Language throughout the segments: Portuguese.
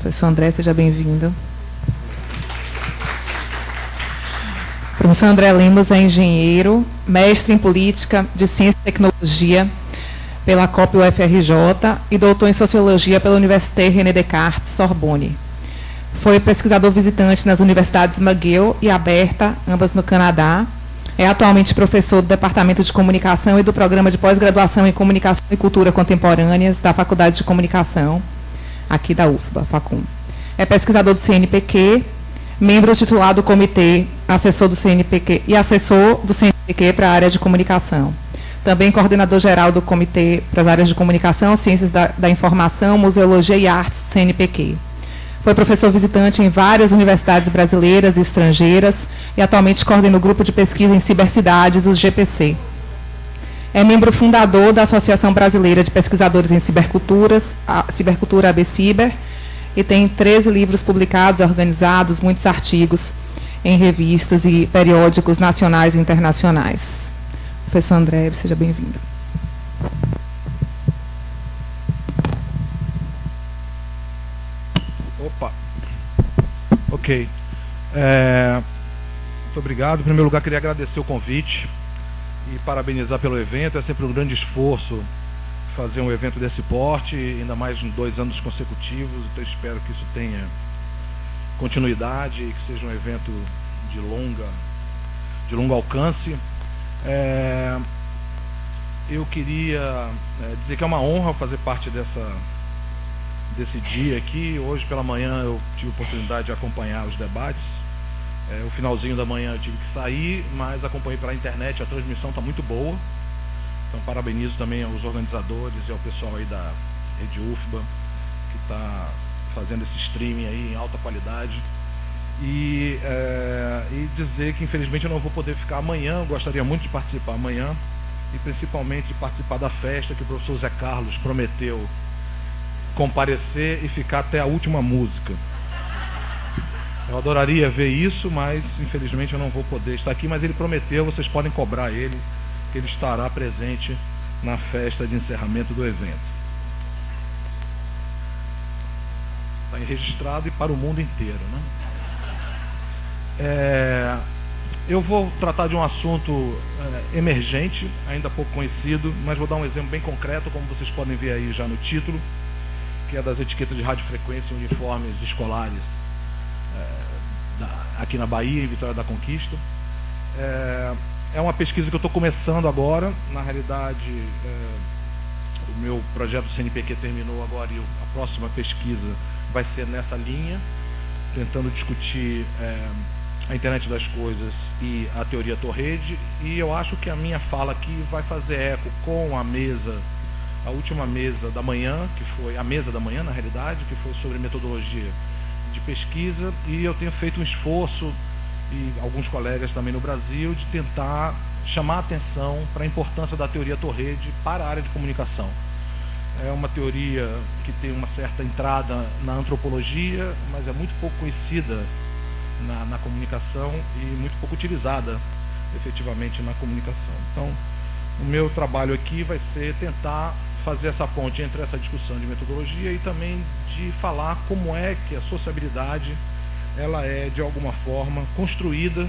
Professor André, seja bem-vindo. O professor André Lemos é engenheiro, mestre em Política de Ciência e Tecnologia pela COP UFRJ e doutor em Sociologia pela Université René Descartes, Sorbonne. Foi pesquisador visitante nas universidades McGill e Alberta, ambas no Canadá. É atualmente professor do Departamento de Comunicação e do Programa de Pós-Graduação em Comunicação e Cultura Contemporâneas da Faculdade de Comunicação, aqui da UFBA, Facum. É pesquisador do CNPq, membro titular do Comitê Assessor do CNPq e assessor do CNPq para a área de comunicação. Também coordenador-geral do Comitê para as áreas de comunicação, ciências da informação, museologia e artes do CNPq. Foi professor visitante em várias universidades brasileiras e estrangeiras e atualmente coordena o grupo de pesquisa em cibercidades, o GPC. É membro fundador da Associação Brasileira de Pesquisadores em Ciberculturas, a Cibercultura ABCiber, e tem 13 livros publicados, organizados, muitos artigos em revistas e periódicos nacionais e internacionais. Professor André, seja bem-vindo. Opa. Ok. Muito obrigado. Em primeiro lugar, queria agradecer o convite e parabenizar pelo evento. É sempre um grande esforço fazer um evento desse porte, ainda mais em 2 anos consecutivos. Então, espero que isso tenha continuidade e que seja um evento de longo alcance. Eu queria dizer que é uma honra fazer parte desse dia aqui. Hoje pela manhã eu tive a oportunidade de acompanhar os debates. O finalzinho da manhã eu tive que sair, mas acompanhei pela internet, a transmissão está muito boa. Então parabenizo também aos organizadores e ao pessoal aí da Rede UFBA, que está fazendo esse streaming aí em alta qualidade. E dizer que infelizmente eu não vou poder ficar amanhã. Eu gostaria muito de participar amanhã, e principalmente de participar da festa que o professor Zé Carlos prometeu comparecer e ficar até a última música. Eu adoraria ver isso, mas infelizmente eu não vou poder estar aqui, mas ele prometeu, vocês podem cobrar ele, que ele estará presente na festa de encerramento do evento. Está registrado e para o mundo inteiro, né? Eu vou tratar de um assunto emergente, ainda pouco conhecido, mas vou dar um exemplo bem concreto, como vocês podem ver aí já no título, que é das etiquetas de radiofrequência em uniformes escolares aqui na Bahia, em Vitória da Conquista. É uma pesquisa que eu estou começando agora. Na realidade, o meu projeto do CNPq terminou agora e a próxima pesquisa vai ser nessa linha, tentando discutir a internet das coisas e a teoria Torrede. E eu acho que a minha fala aqui vai fazer eco com a última mesa da manhã, que foi a mesa da manhã, na realidade, que foi sobre metodologia de pesquisa, e eu tenho feito um esforço, e alguns colegas também no Brasil, de tentar chamar a atenção para a importância da teoria Torrede para a área de comunicação. É uma teoria que tem uma certa entrada na antropologia, mas é muito pouco conhecida na comunicação e muito pouco utilizada efetivamente na comunicação. Então, o meu trabalho aqui vai ser tentar fazer essa ponte entre essa discussão de metodologia e também de falar como é que a sociabilidade ela é, de alguma forma, construída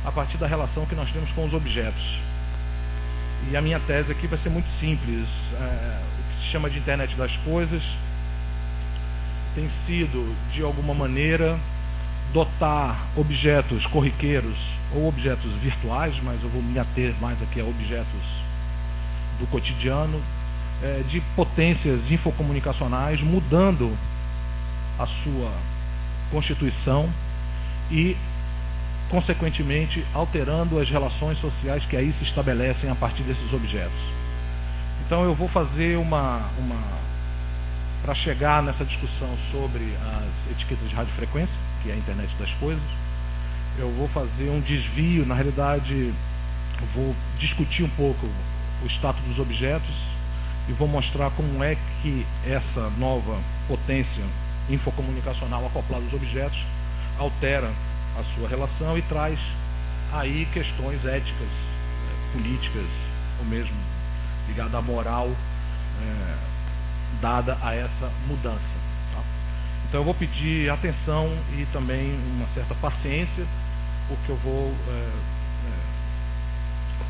a partir da relação que nós temos com os objetos. E a minha tese aqui vai ser muito simples. O que se chama de internet das coisas tem sido, de alguma maneira, dotar objetos corriqueiros ou objetos virtuais, mas eu vou me ater mais aqui a objetos do cotidiano, de potências infocomunicacionais, mudando a sua constituição e, consequentemente, alterando as relações sociais que aí se estabelecem a partir desses objetos. Então eu vou fazer para chegar nessa discussão sobre as etiquetas de radiofrequência, que é a internet das coisas, eu vou fazer um desvio, na realidade, eu vou discutir um pouco o status dos objetos e vou mostrar como é que essa nova potência infocomunicacional acoplada aos objetos altera a sua relação e traz aí questões éticas, políticas, ou mesmo ligada à moral dada a essa mudança. Tá? Então eu vou pedir atenção e também uma certa paciência, porque eu vou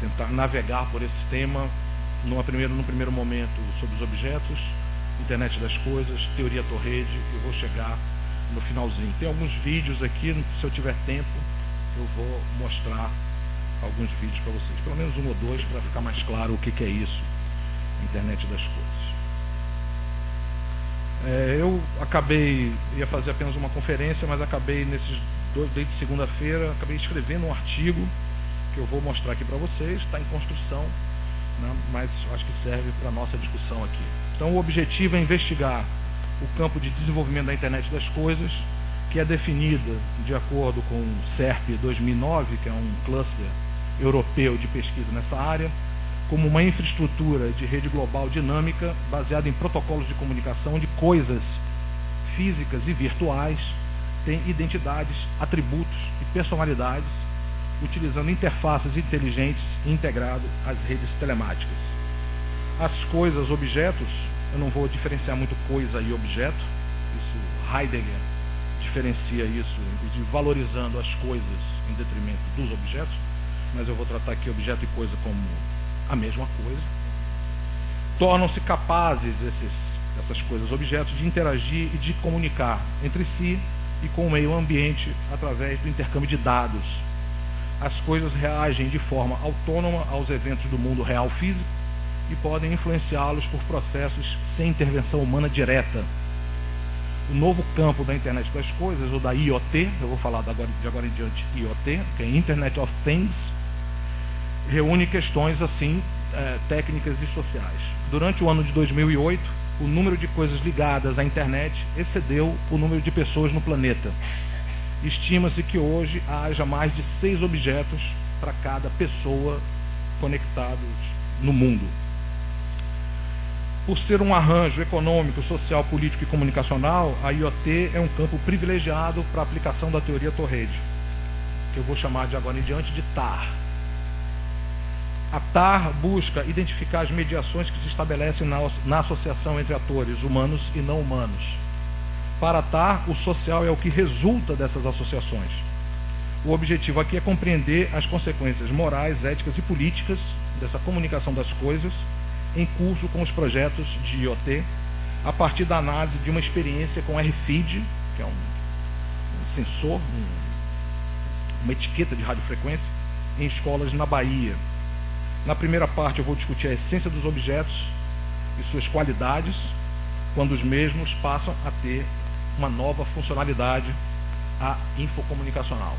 tentar navegar por esse tema num primeiro momento sobre os objetos, internet das coisas, teoria Torrede, eu vou chegar no finalzinho. Tem alguns vídeos aqui, se eu tiver tempo, eu vou mostrar alguns vídeos para vocês, pelo menos um ou dois, para ficar mais claro o que é isso, internet das coisas. Eu ia fazer apenas uma conferência, mas acabei desde segunda-feira, acabei escrevendo um artigo que eu vou mostrar aqui para vocês, está em construção, né, mas acho que serve para a nossa discussão aqui. Então o objetivo é investigar o campo de desenvolvimento da internet das coisas, que é definida de acordo com o CERP 2009, que é um cluster europeu de pesquisa nessa área, como uma infraestrutura de rede global dinâmica baseada em protocolos de comunicação de coisas físicas e virtuais, tem identidades, atributos e personalidades, utilizando interfaces inteligentes e integrado às redes telemáticas. As coisas, objetos, eu não vou diferenciar muito coisa e objeto, isso Heidegger diferencia isso, inclusive valorizando as coisas em detrimento dos objetos, mas eu vou tratar aqui objeto e coisa como a mesma coisa. Tornam-se capazes essas coisas, objetos, de interagir e de comunicar entre si e com o meio ambiente através do intercâmbio de dados. As coisas reagem de forma autônoma aos eventos do mundo real físico e podem influenciá-los por processos sem intervenção humana direta. O novo campo da internet das coisas, ou da IoT, eu vou falar de agora em diante IoT, que é Internet of Things, reúne questões assim, técnicas e sociais. Durante o ano de 2008, o número de coisas ligadas à internet excedeu o número de pessoas no planeta. Estima-se que hoje haja mais de 6 objetos para cada pessoa conectados no mundo. Por ser um arranjo econômico, social, político e comunicacional, a IoT é um campo privilegiado para a aplicação da teoria Torrede, que eu vou chamar de agora em diante de TAR. A TAR busca identificar as mediações que se estabelecem na associação entre atores humanos e não humanos. Para a TAR, o social é o que resulta dessas associações. O objetivo aqui é compreender as consequências morais, éticas e políticas dessa comunicação das coisas em curso com os projetos de IoT, a partir da análise de uma experiência com RFID, que é um sensor, uma etiqueta de radiofrequência, em escolas na Bahia. Na primeira parte eu vou discutir a essência dos objetos e suas qualidades, quando os mesmos passam a ter uma nova funcionalidade, a infocomunicacional.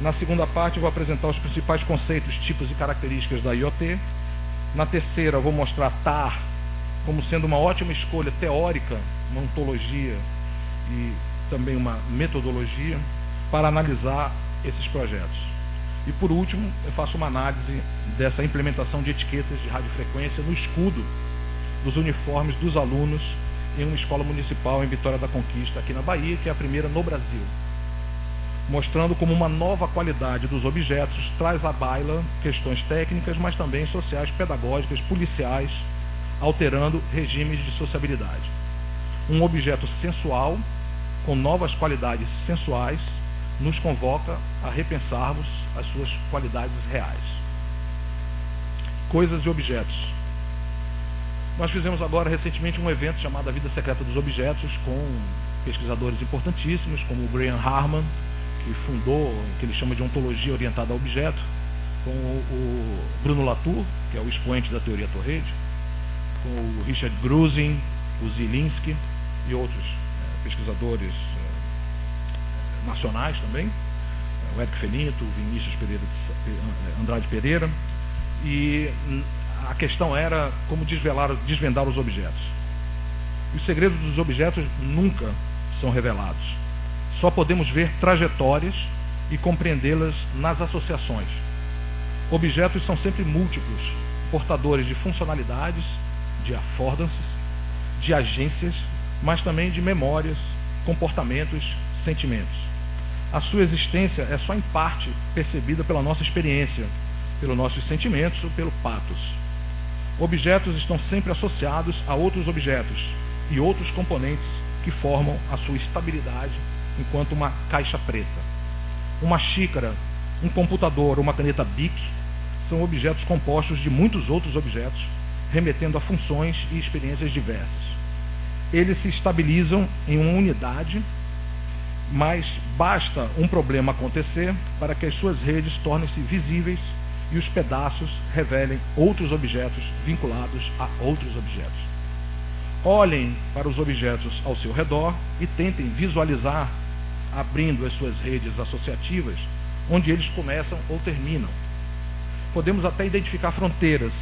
Na segunda parte eu vou apresentar os principais conceitos, tipos e características da IoT. Na terceira eu vou mostrar a TAR como sendo uma ótima escolha teórica, uma ontologia e também uma metodologia para analisar esses projetos. E por último, eu faço uma análise dessa implementação de etiquetas de radiofrequência no escudo dos uniformes dos alunos em uma escola municipal em Vitória da Conquista, aqui na Bahia, que é a primeira no Brasil. Mostrando como uma nova qualidade dos objetos traz à baila questões técnicas, mas também sociais, pedagógicas, policiais, alterando regimes de sociabilidade. Um objeto sensual, com novas qualidades sensuais, nos convoca a repensarmos as suas qualidades reais. Coisas e objetos. Nós fizemos agora recentemente um evento chamado A Vida Secreta dos Objetos, com pesquisadores importantíssimos, como o Brian Harman, que fundou o que ele chama de ontologia orientada a objeto, com o Bruno Latour, que é o expoente da teoria Torrede, com o Richard Grusin, o Zielinski e outros pesquisadores nacionais também, o Érico Felito, o Vinícius Andrade Pereira, e a questão era como desvendar os objetos. Os segredos dos objetos nunca são revelados. Só podemos ver trajetórias e compreendê-las nas associações. Objetos são sempre múltiplos, portadores de funcionalidades, de affordances, de agências, mas também de memórias, comportamentos, sentimentos. A sua existência é só em parte percebida pela nossa experiência, pelos nossos sentimentos ou pelo pathos. Objetos estão sempre associados a outros objetos e outros componentes que formam a sua estabilidade enquanto uma caixa preta. Uma xícara, um computador, uma caneta Bic são objetos compostos de muitos outros objetos, remetendo a funções e experiências diversas. Eles se estabilizam em uma unidade, mas basta um problema acontecer para que as suas redes tornem-se visíveis e os pedaços revelem outros objetos vinculados a outros objetos. Olhem para os objetos ao seu redor e tentem visualizar, abrindo as suas redes associativas, onde eles começam ou terminam. Podemos até identificar fronteiras,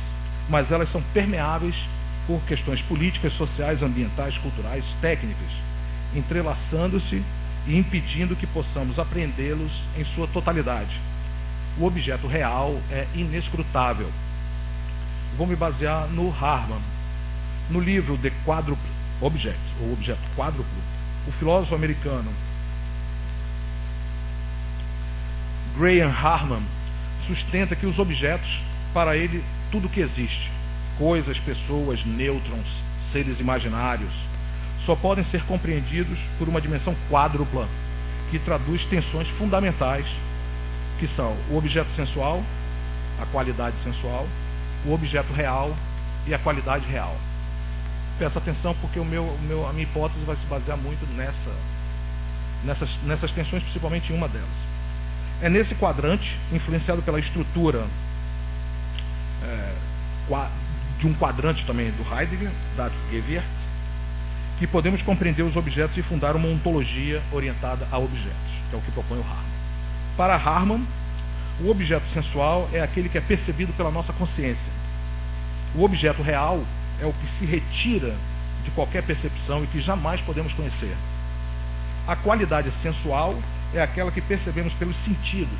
mas elas são permeáveis por questões políticas, sociais, ambientais, culturais, técnicas, entrelaçando-se e impedindo que possamos apreendê-los em sua totalidade. O objeto real é inescrutável. Vou me basear no Harman. No livro The Quadruple Object, ou Objeto Quádruplo, o filósofo americano Graham Harman sustenta que os objetos, para ele, tudo que existe, coisas, pessoas, nêutrons, seres imaginários, só podem ser compreendidos por uma dimensão quádrupla, que traduz tensões fundamentais, que são o objeto sensual, a qualidade sensual, o objeto real e a qualidade real. Peço atenção porque a minha hipótese vai se basear muito nessas tensões, principalmente em uma delas. É nesse quadrante, influenciado pela estrutura de um quadrante também do Heidegger, das Gewicht, que podemos compreender os objetos e fundar uma ontologia orientada a objetos, que é o que propõe o Harman. Para Harman, o objeto sensual é aquele que é percebido pela nossa consciência. O objeto real é o que se retira de qualquer percepção e que jamais podemos conhecer. A qualidade sensual é aquela que percebemos pelos sentidos.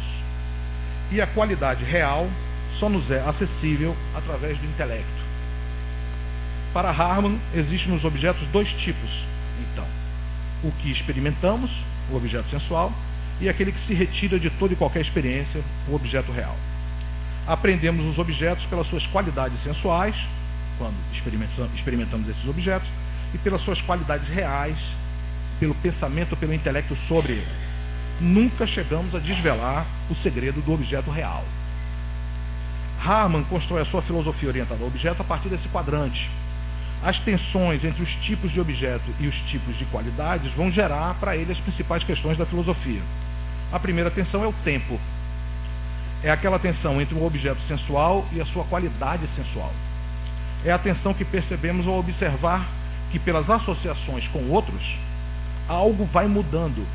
E a qualidade real só nos é acessível através do intelecto. Para Harman, existem nos objetos dois tipos, então. O que experimentamos, o objeto sensual, e aquele que se retira de toda e qualquer experiência, o objeto real. Aprendemos os objetos pelas suas qualidades sensuais, quando experimentamos esses objetos, e pelas suas qualidades reais, pelo pensamento, pelo intelecto sobre ele. Nunca chegamos a desvelar o segredo do objeto real. Harman constrói a sua filosofia orientada ao objeto a partir desse quadrante. As tensões entre os tipos de objeto e os tipos de qualidades vão gerar para ele as principais questões da filosofia. A primeira tensão é o tempo. É aquela tensão entre o objeto sensual e a sua qualidade sensual. É a tensão que percebemos ao observar que, pelas associações com outros, algo vai mudando.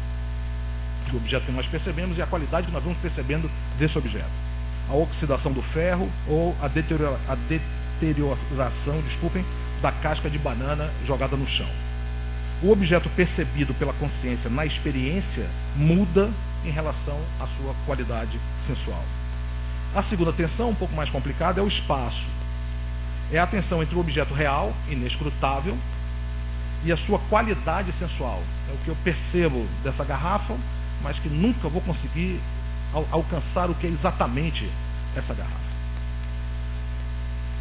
O objeto que nós percebemos e a qualidade que nós vamos percebendo desse objeto. A oxidação do ferro ou a deterioração, da casca de banana jogada no chão. O objeto percebido pela consciência na experiência muda em relação à sua qualidade sensual. A segunda tensão, um pouco mais complicada, é o espaço. É a tensão entre o objeto real, inescrutável, e a sua qualidade sensual. É o que eu percebo dessa garrafa, mas que nunca vou conseguir alcançar o que é exatamente essa garrafa.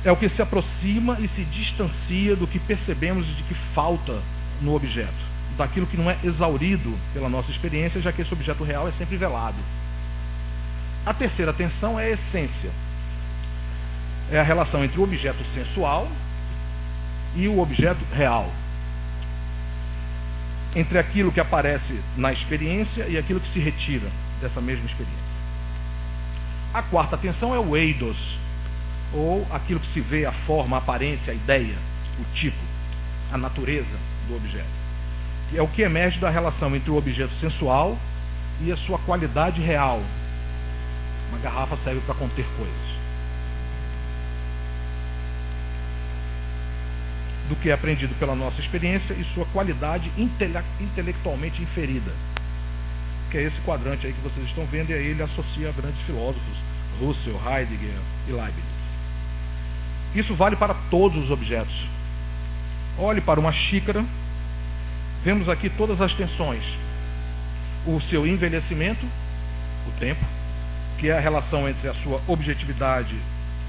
É o que se aproxima e se distancia do que percebemos e de que falta no objeto, daquilo que não é exaurido pela nossa experiência, já que esse objeto real é sempre velado. A terceira tensão é a essência. É a relação entre o objeto sensual e o objeto real. Entre aquilo que aparece na experiência e aquilo que se retira dessa mesma experiência. A quarta tensão é o eidos, ou aquilo que se vê, a forma, a aparência, a ideia, o tipo, a natureza do objeto. Que é o que emerge da relação entre o objeto sensual e a sua qualidade real. Uma garrafa serve para conter coisas. Do que é aprendido pela nossa experiência e sua qualidade intelectualmente inferida. Que é esse quadrante aí que vocês estão vendo, e aí ele associa a grandes filósofos, Russell, Heidegger e Leibniz. Isso vale para todos os objetos. Olhe para uma xícara, vemos aqui todas as tensões. O seu envelhecimento, o tempo, que é a relação entre a sua objetividade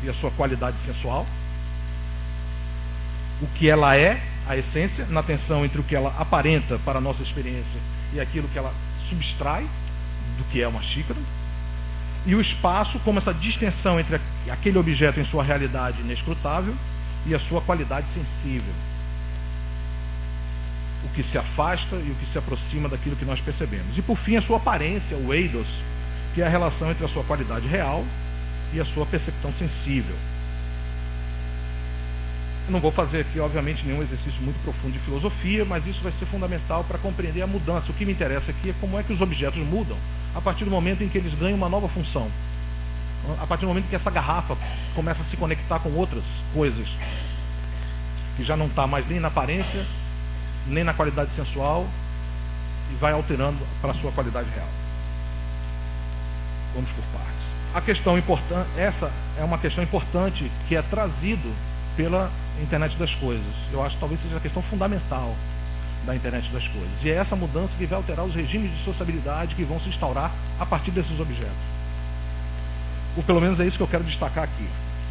e a sua qualidade sensual. O que ela é, A essência, na tensão entre o que ela aparenta para a nossa experiência e aquilo que ela subtrai do que é uma xícara. E o espaço como essa distensão entre aquele objeto em sua realidade inescrutável e a sua qualidade sensível. O que se afasta e o que se aproxima daquilo que nós percebemos. E por fim, a sua aparência, o eidos, que é a relação entre a sua qualidade real e a sua percepção sensível. Eu não vou fazer aqui, obviamente, nenhum exercício muito profundo de filosofia, mas isso vai ser fundamental para compreender a mudança. O que me interessa aqui é como é que os objetos mudam a partir do momento em que eles ganham uma nova função. A partir do momento em que essa garrafa começa a se conectar com outras coisas, que já não está mais nem na aparência, nem na qualidade sensual, e vai alterando para a sua qualidade real. Vamos por partes. A questão importante, essa é uma questão importante que é trazido pela internet das coisas. Eu acho que talvez seja a questão fundamental da internet das coisas. E é essa mudança que vai alterar os regimes de sociabilidade que vão se instaurar a partir desses objetos. Ou pelo menos é isso que eu quero destacar aqui.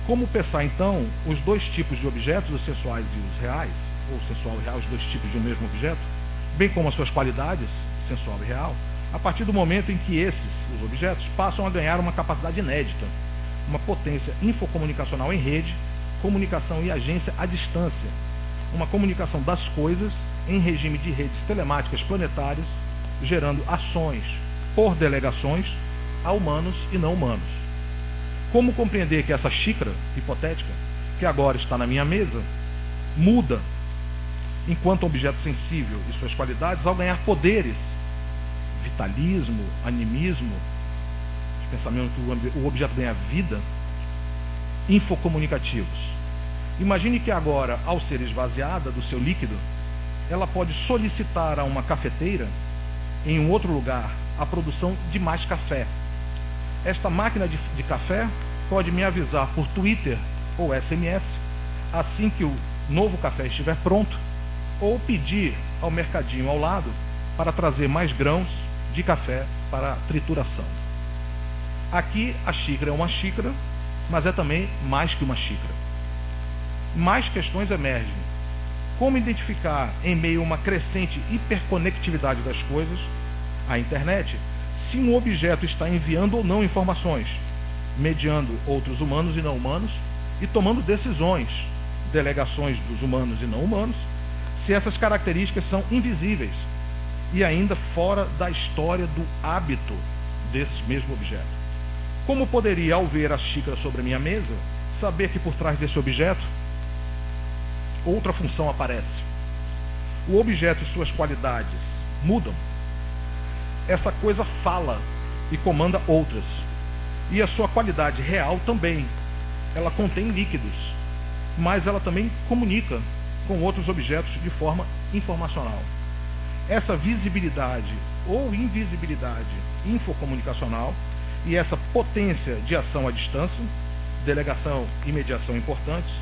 Como pensar, então, os dois tipos de objetos, os sensuais e os reais, ou sensual e real, os dois tipos de um mesmo objeto, bem como as suas qualidades, sensual e real, a partir do momento em que esses, os objetos, passam a ganhar uma capacidade inédita, uma potência infocomunicacional em rede, comunicação e agência à distância, uma comunicação das coisas em regime de redes telemáticas planetárias, gerando ações por delegações a humanos e não humanos. Como compreender que essa xícara hipotética, que agora está na minha mesa, muda enquanto objeto sensível e suas qualidades ao ganhar poderes, vitalismo, animismo, de pensamento que o objeto ganha vida, infocomunicativos. Imagine que agora, ao ser esvaziada do seu líquido, ela pode solicitar a uma cafeteira, em um outro lugar, a produção de mais café. Esta máquina de café pode me avisar por Twitter ou SMS, assim que o novo café estiver pronto, ou pedir ao mercadinho ao lado para trazer mais grãos de café para trituração. Aqui a xícara é uma xícara, mas é também mais que uma xícara. Mais questões emergem. Como identificar, em meio a uma crescente hiperconectividade das coisas, a internet, se um objeto está enviando ou não informações, mediando outros humanos e não humanos, e tomando decisões, delegações dos humanos e não humanos, se essas características são invisíveis e ainda fora da história do hábito desse mesmo objeto. Como poderia, ao ver a xícara sobre a minha mesa, saber que por trás desse objeto outra função aparece? O objeto e suas qualidades mudam. Essa coisa fala e comanda outras. E a sua qualidade real também. Ela contém líquidos, mas ela também comunica com outros objetos de forma informacional. Essa visibilidade ou invisibilidade infocomunicacional e essa potência de ação à distância, delegação e mediação importantes,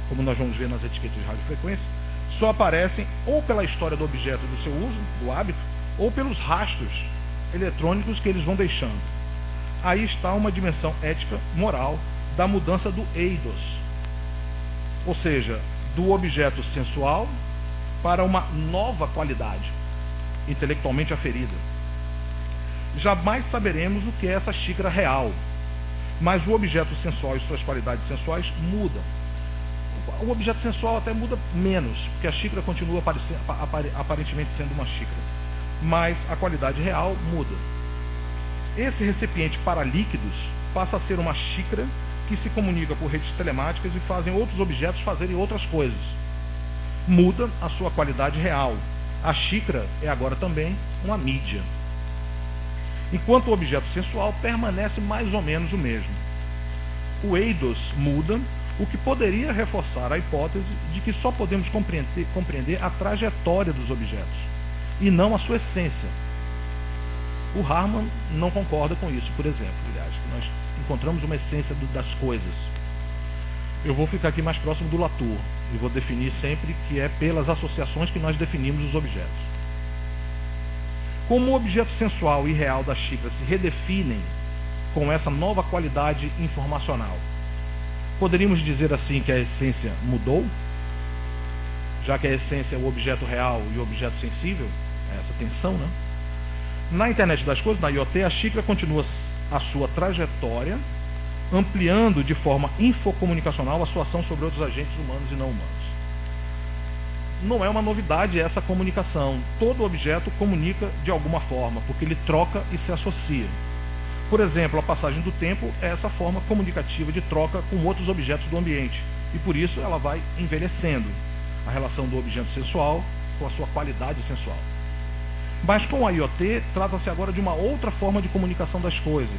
como nós vamos ver nas etiquetas de radiofrequência, só aparecem ou pela história do objeto do seu uso, do hábito, ou pelos rastros eletrônicos que eles vão deixando. Aí está uma dimensão ética, moral, da mudança do eidos, ou seja, do objeto sensual para uma nova qualidade, intelectualmente aferida. Jamais saberemos o que é essa xícara real, mas o objeto sensual e suas qualidades sensuais mudam. O objeto sensual até muda menos, porque a xícara continua aparentemente sendo uma xícara, mas a qualidade real muda. Esse recipiente para líquidos passa a ser uma xícara que se comunica por redes telemáticas e fazem outros objetos fazerem outras coisas. Muda a sua qualidade real. A xícara é agora também uma mídia. Enquanto o objeto sensual permanece mais ou menos o mesmo. O eidos muda, o que poderia reforçar a hipótese de que só podemos compreender a trajetória dos objetos, e não a sua essência. O Harman não concorda com isso, por exemplo, aliás, que nós encontramos uma essência das coisas. Eu vou ficar aqui mais próximo do Latour, e vou definir sempre que é pelas associações que nós definimos os objetos. Como o objeto sensual e real da xícara se redefinem com essa nova qualidade informacional, poderíamos dizer assim que a essência mudou? já que a essência é o objeto real e o objeto sensível, é essa tensão, né? Na internet das coisas, na IoT, a xícara continua a sua trajetória, ampliando de forma infocomunicacional a sua ação sobre outros agentes humanos e não humanos. Não é uma novidade essa comunicação. Todo objeto comunica de alguma forma, porque ele troca e se associa. Por exemplo, a passagem do tempo é essa forma comunicativa de troca com outros objetos do ambiente, e por isso ela vai envelhecendo a relação do objeto sensual com a sua qualidade sensual. Mas com a IoT, trata-se agora de uma outra forma de comunicação das coisas,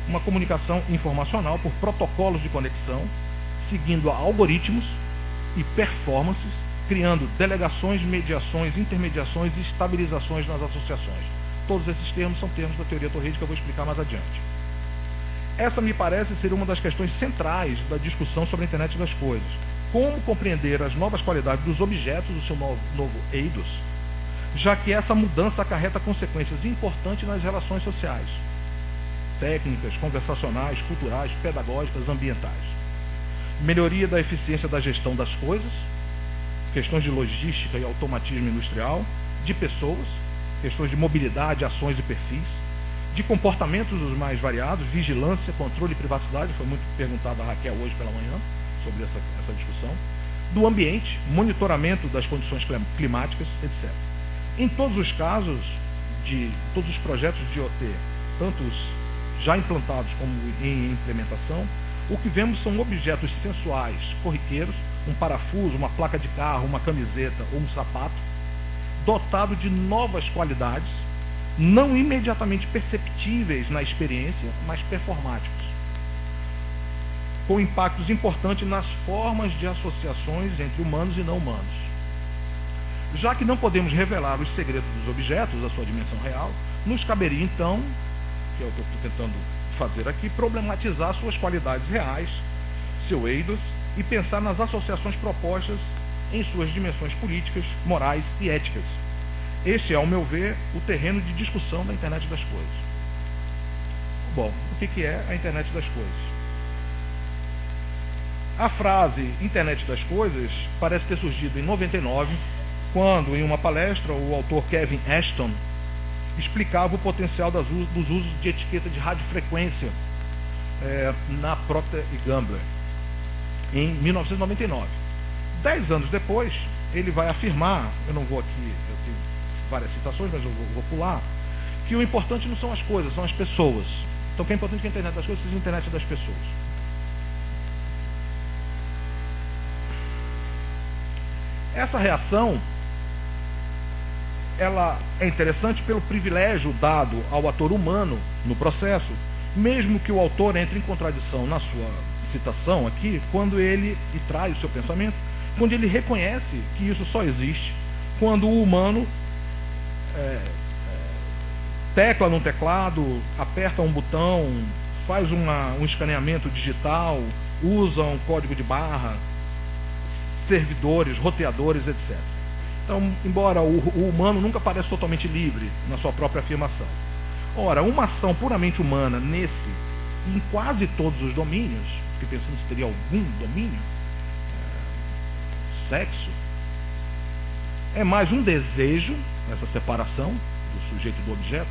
uma comunicação informacional por protocolos de conexão, seguindo a algoritmos e performances, criando delegações, mediações, intermediações e estabilizações nas associações. Todos esses termos são termos da teoria torride que eu vou explicar mais adiante. Essa me parece ser uma das questões centrais da discussão sobre a internet das coisas. Como compreender as novas qualidades dos objetos do seu novo eidos, já que essa mudança acarreta consequências importantes nas relações sociais, técnicas, conversacionais, culturais, pedagógicas, ambientais. Melhoria da eficiência da gestão das coisas, questões de logística e automatismo industrial, de pessoas, questões de mobilidade, ações e perfis, de comportamentos os mais variados, vigilância, controle e privacidade, foi muito perguntado a Raquel hoje pela manhã sobre essa discussão, do ambiente, monitoramento das condições climáticas, etc. Em todos os casos, de todos os projetos de IoT, tanto os já implantados como em implementação, o que vemos são objetos sensuais, corriqueiros, um parafuso, uma placa de carro, uma camiseta ou um sapato, dotado de novas qualidades, não imediatamente perceptíveis na experiência, mas performáticos, com impactos importantes nas formas de associações entre humanos e não humanos. Já que não podemos revelar os segredos dos objetos, a sua dimensão real, nos caberia então, que é o que eu estou tentando fazer aqui, problematizar suas qualidades reais, seu eidos, e pensar nas associações propostas em suas dimensões políticas, morais e éticas. Este é, ao meu ver, o terreno de discussão da internet das coisas. Bom, o que é a internet das coisas? A frase internet das coisas parece ter surgido em 99, quando, em uma palestra, o autor Kevin Ashton explicava o potencial dos usos de etiqueta de radiofrequência na Procter & Gamble, em 1999. 10 anos depois, ele vai afirmar, eu não vou aqui, eu tenho várias citações, mas eu vou pular, que o importante não são as coisas, são as pessoas. Então, o que é importante que a internet das coisas seja a internet das pessoas. Essa reação, ela é interessante pelo privilégio dado ao ator humano no processo, mesmo que o autor entre em contradição na sua citação aqui, quando ele traz o seu pensamento, quando ele reconhece que isso só existe quando o humano tecla num teclado, aperta um botão, faz um escaneamento digital, usa um código de barra, servidores, roteadores, etc. Então, embora o humano nunca parece totalmente livre na sua própria afirmação. Ora, uma ação puramente humana nesse e em quase todos os domínios, porque pensando se teria algum domínio, sexo, é mais um desejo, essa separação do sujeito e do objeto,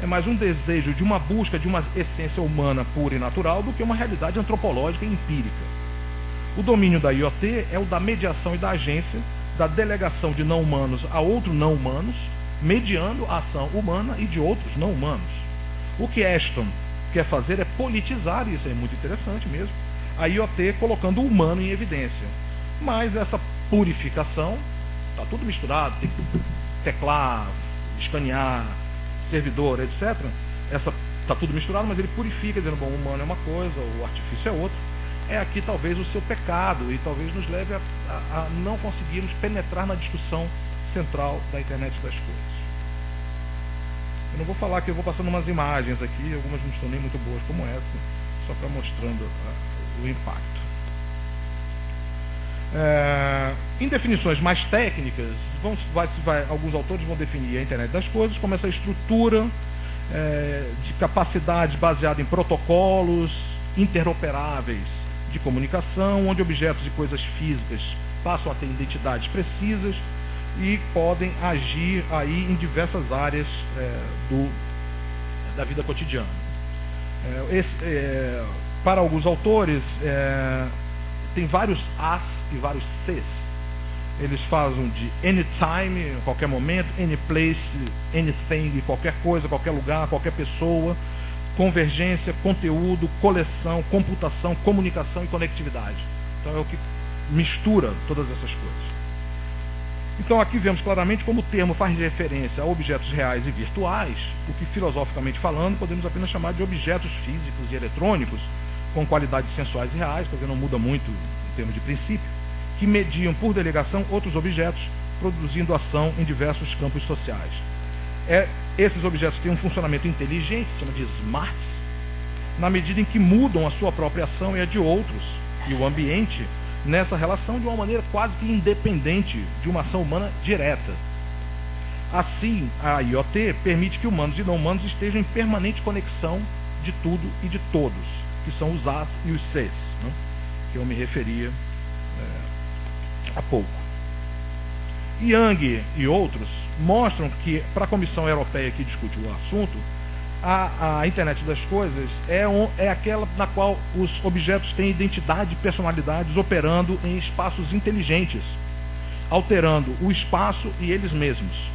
é mais um desejo de uma busca de uma essência humana pura e natural do que uma realidade antropológica e empírica. O domínio da IoT é o da mediação e da agência, da delegação de não humanos a outros não humanos, mediando a ação humana e de outros não humanos. O que Ashton quer fazer é politizar, e isso é muito interessante mesmo, a IoT colocando o humano em evidência. Mas essa purificação, está tudo misturado, tem que teclar, escanear, servidor, etc. Está tudo misturado, mas ele purifica, dizendo, bom, o humano é uma coisa, o artifício é outra. É aqui talvez o seu pecado e talvez nos leve a não conseguirmos penetrar na discussão central da internet das coisas. Eu não vou falar que eu vou passando umas imagens aqui, algumas não estão nem muito boas como essa, só para mostrando o impacto. Em definições mais técnicas, alguns autores vão definir a internet das coisas como essa estrutura de capacidades baseada em protocolos interoperáveis de comunicação, onde objetos e coisas físicas passam a ter identidades precisas e podem agir aí em diversas áreas da vida cotidiana. Para alguns autores, tem vários As e vários Cs. Eles falam de anytime, em qualquer momento, any place, anything, qualquer coisa, qualquer lugar, qualquer pessoa, convergência, conteúdo, coleção, computação, comunicação e conectividade. Então é o que mistura todas essas coisas. Então aqui vemos claramente como o termo faz referência a objetos reais e virtuais, o que filosoficamente falando podemos apenas chamar de objetos físicos e eletrônicos, com qualidades sensuais e reais, porque não muda muito em termos de princípio, que mediam por delegação outros objetos, produzindo ação em diversos campos sociais. Esses objetos têm um funcionamento inteligente, se chama de smarts, na medida em que mudam a sua própria ação e a de outros, e o ambiente, nessa relação de uma maneira quase que independente de uma ação humana direta. Assim, a IoT permite que humanos e não humanos estejam em permanente conexão de tudo e de todos, que são os As e os Cs, né, que eu me referia há pouco. Young e outros mostram que, para a Comissão Europeia que discute o assunto, a internet das coisas é aquela na qual os objetos têm identidade e personalidades operando em espaços inteligentes, alterando o espaço e eles mesmos.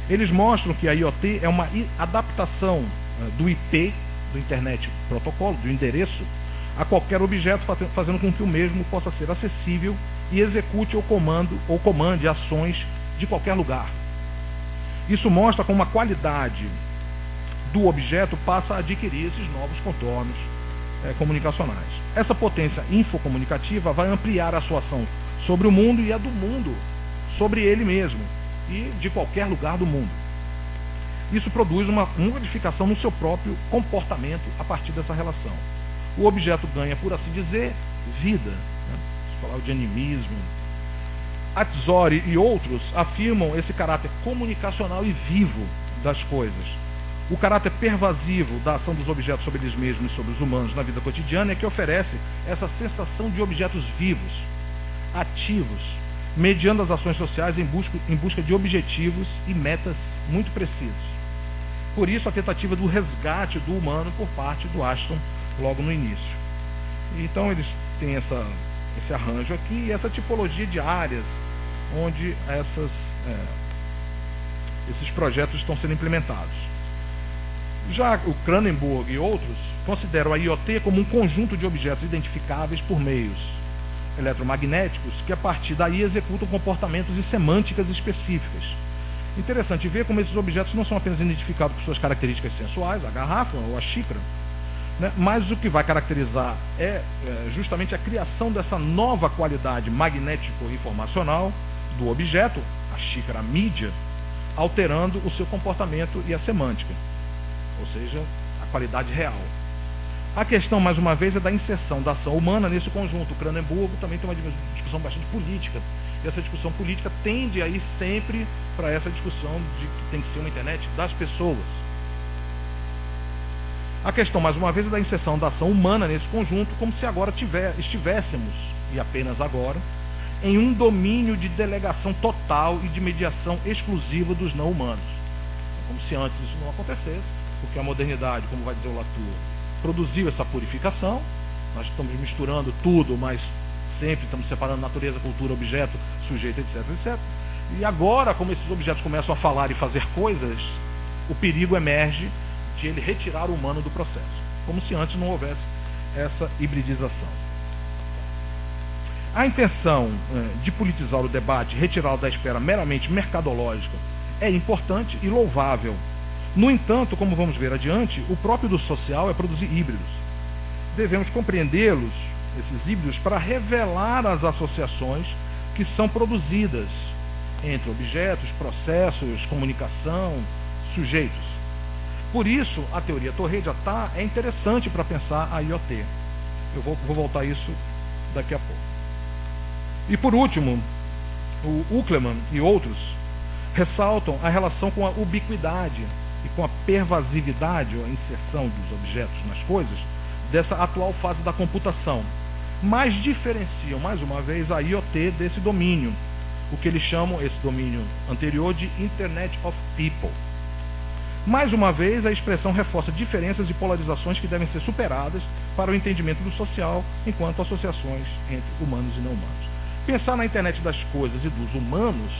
Eles mostram que a IoT é uma adaptação do IP, do Internet Protocolo, do endereço, a qualquer objeto, fazendo com que o mesmo possa ser acessível e execute ou comande ações de qualquer lugar. Isso mostra como a qualidade do objeto passa a adquirir esses novos contornos comunicacionais. Essa potência infocomunicativa vai ampliar a sua ação sobre o mundo e a do mundo, sobre ele mesmo e de qualquer lugar do mundo. Isso produz uma modificação no seu próprio comportamento a partir dessa relação. O objeto ganha, por assim dizer, vida. Se falar de animismo. Atzori e outros afirmam esse caráter comunicacional e vivo das coisas. O caráter pervasivo da ação dos objetos sobre eles mesmos e sobre os humanos na vida cotidiana é que oferece essa sensação de objetos vivos, ativos, mediando as ações sociais em busca de objetivos e metas muito precisos. Por isso, a tentativa do resgate do humano por parte do Ashton logo no início. Então, eles têm esse arranjo aqui e essa tipologia de áreas onde esses projetos estão sendo implementados. Já o Cronenberg e outros consideram a IoT como um conjunto de objetos identificáveis por meios eletromagnéticos que a partir daí executam comportamentos e semânticas específicas. Interessante ver como esses objetos não são apenas identificados por suas características sensuais, a garrafa ou a xícara, né? Mas o que vai caracterizar é justamente a criação dessa nova qualidade magnético-informacional do objeto, a xícara, a mídia, alterando o seu comportamento e a semântica, ou seja, a qualidade real. A questão, mais uma vez, é da inserção da ação humana nesse conjunto. O Cronenberg também tem uma discussão bastante política, e essa discussão política tende a ir sempre para essa discussão de que tem que ser uma internet das pessoas. A questão, mais uma vez, é da inserção da ação humana nesse conjunto, como se agora estivéssemos, e apenas agora, em um domínio de delegação total e de mediação exclusiva dos não humanos. Como se antes isso não acontecesse, porque a modernidade, como vai dizer o Latour, produziu essa purificação. Nós estamos misturando tudo, mas sempre estamos separando natureza, cultura, objeto, sujeito, etc, etc. E agora, como esses objetos começam a falar e fazer coisas, o perigo emerge de ele retirar o humano do processo, como se antes não houvesse essa hibridização. A intenção de politizar o debate, retirá-lo da esfera meramente mercadológica, é importante e louvável. No entanto, como vamos ver adiante, o próprio do social é produzir híbridos. Devemos compreendê-los, esses híbridos, para revelar as associações que são produzidas entre objetos, processos, comunicação, sujeitos. Por isso, a teoria Torre-de-Attah é interessante para pensar a IoT. Eu vou voltar a isso daqui a pouco. E por último, o Uckerman e outros ressaltam a relação com a ubiquidade e com a pervasividade ou a inserção dos objetos nas coisas dessa atual fase da computação, mas diferenciam, mais uma vez, a IoT desse domínio, o que eles chamam, esse domínio anterior, de Internet of People. Mais uma vez, a expressão reforça diferenças e polarizações que devem ser superadas para o entendimento do social, enquanto associações entre humanos e não humanos. Pensar na internet das coisas e dos humanos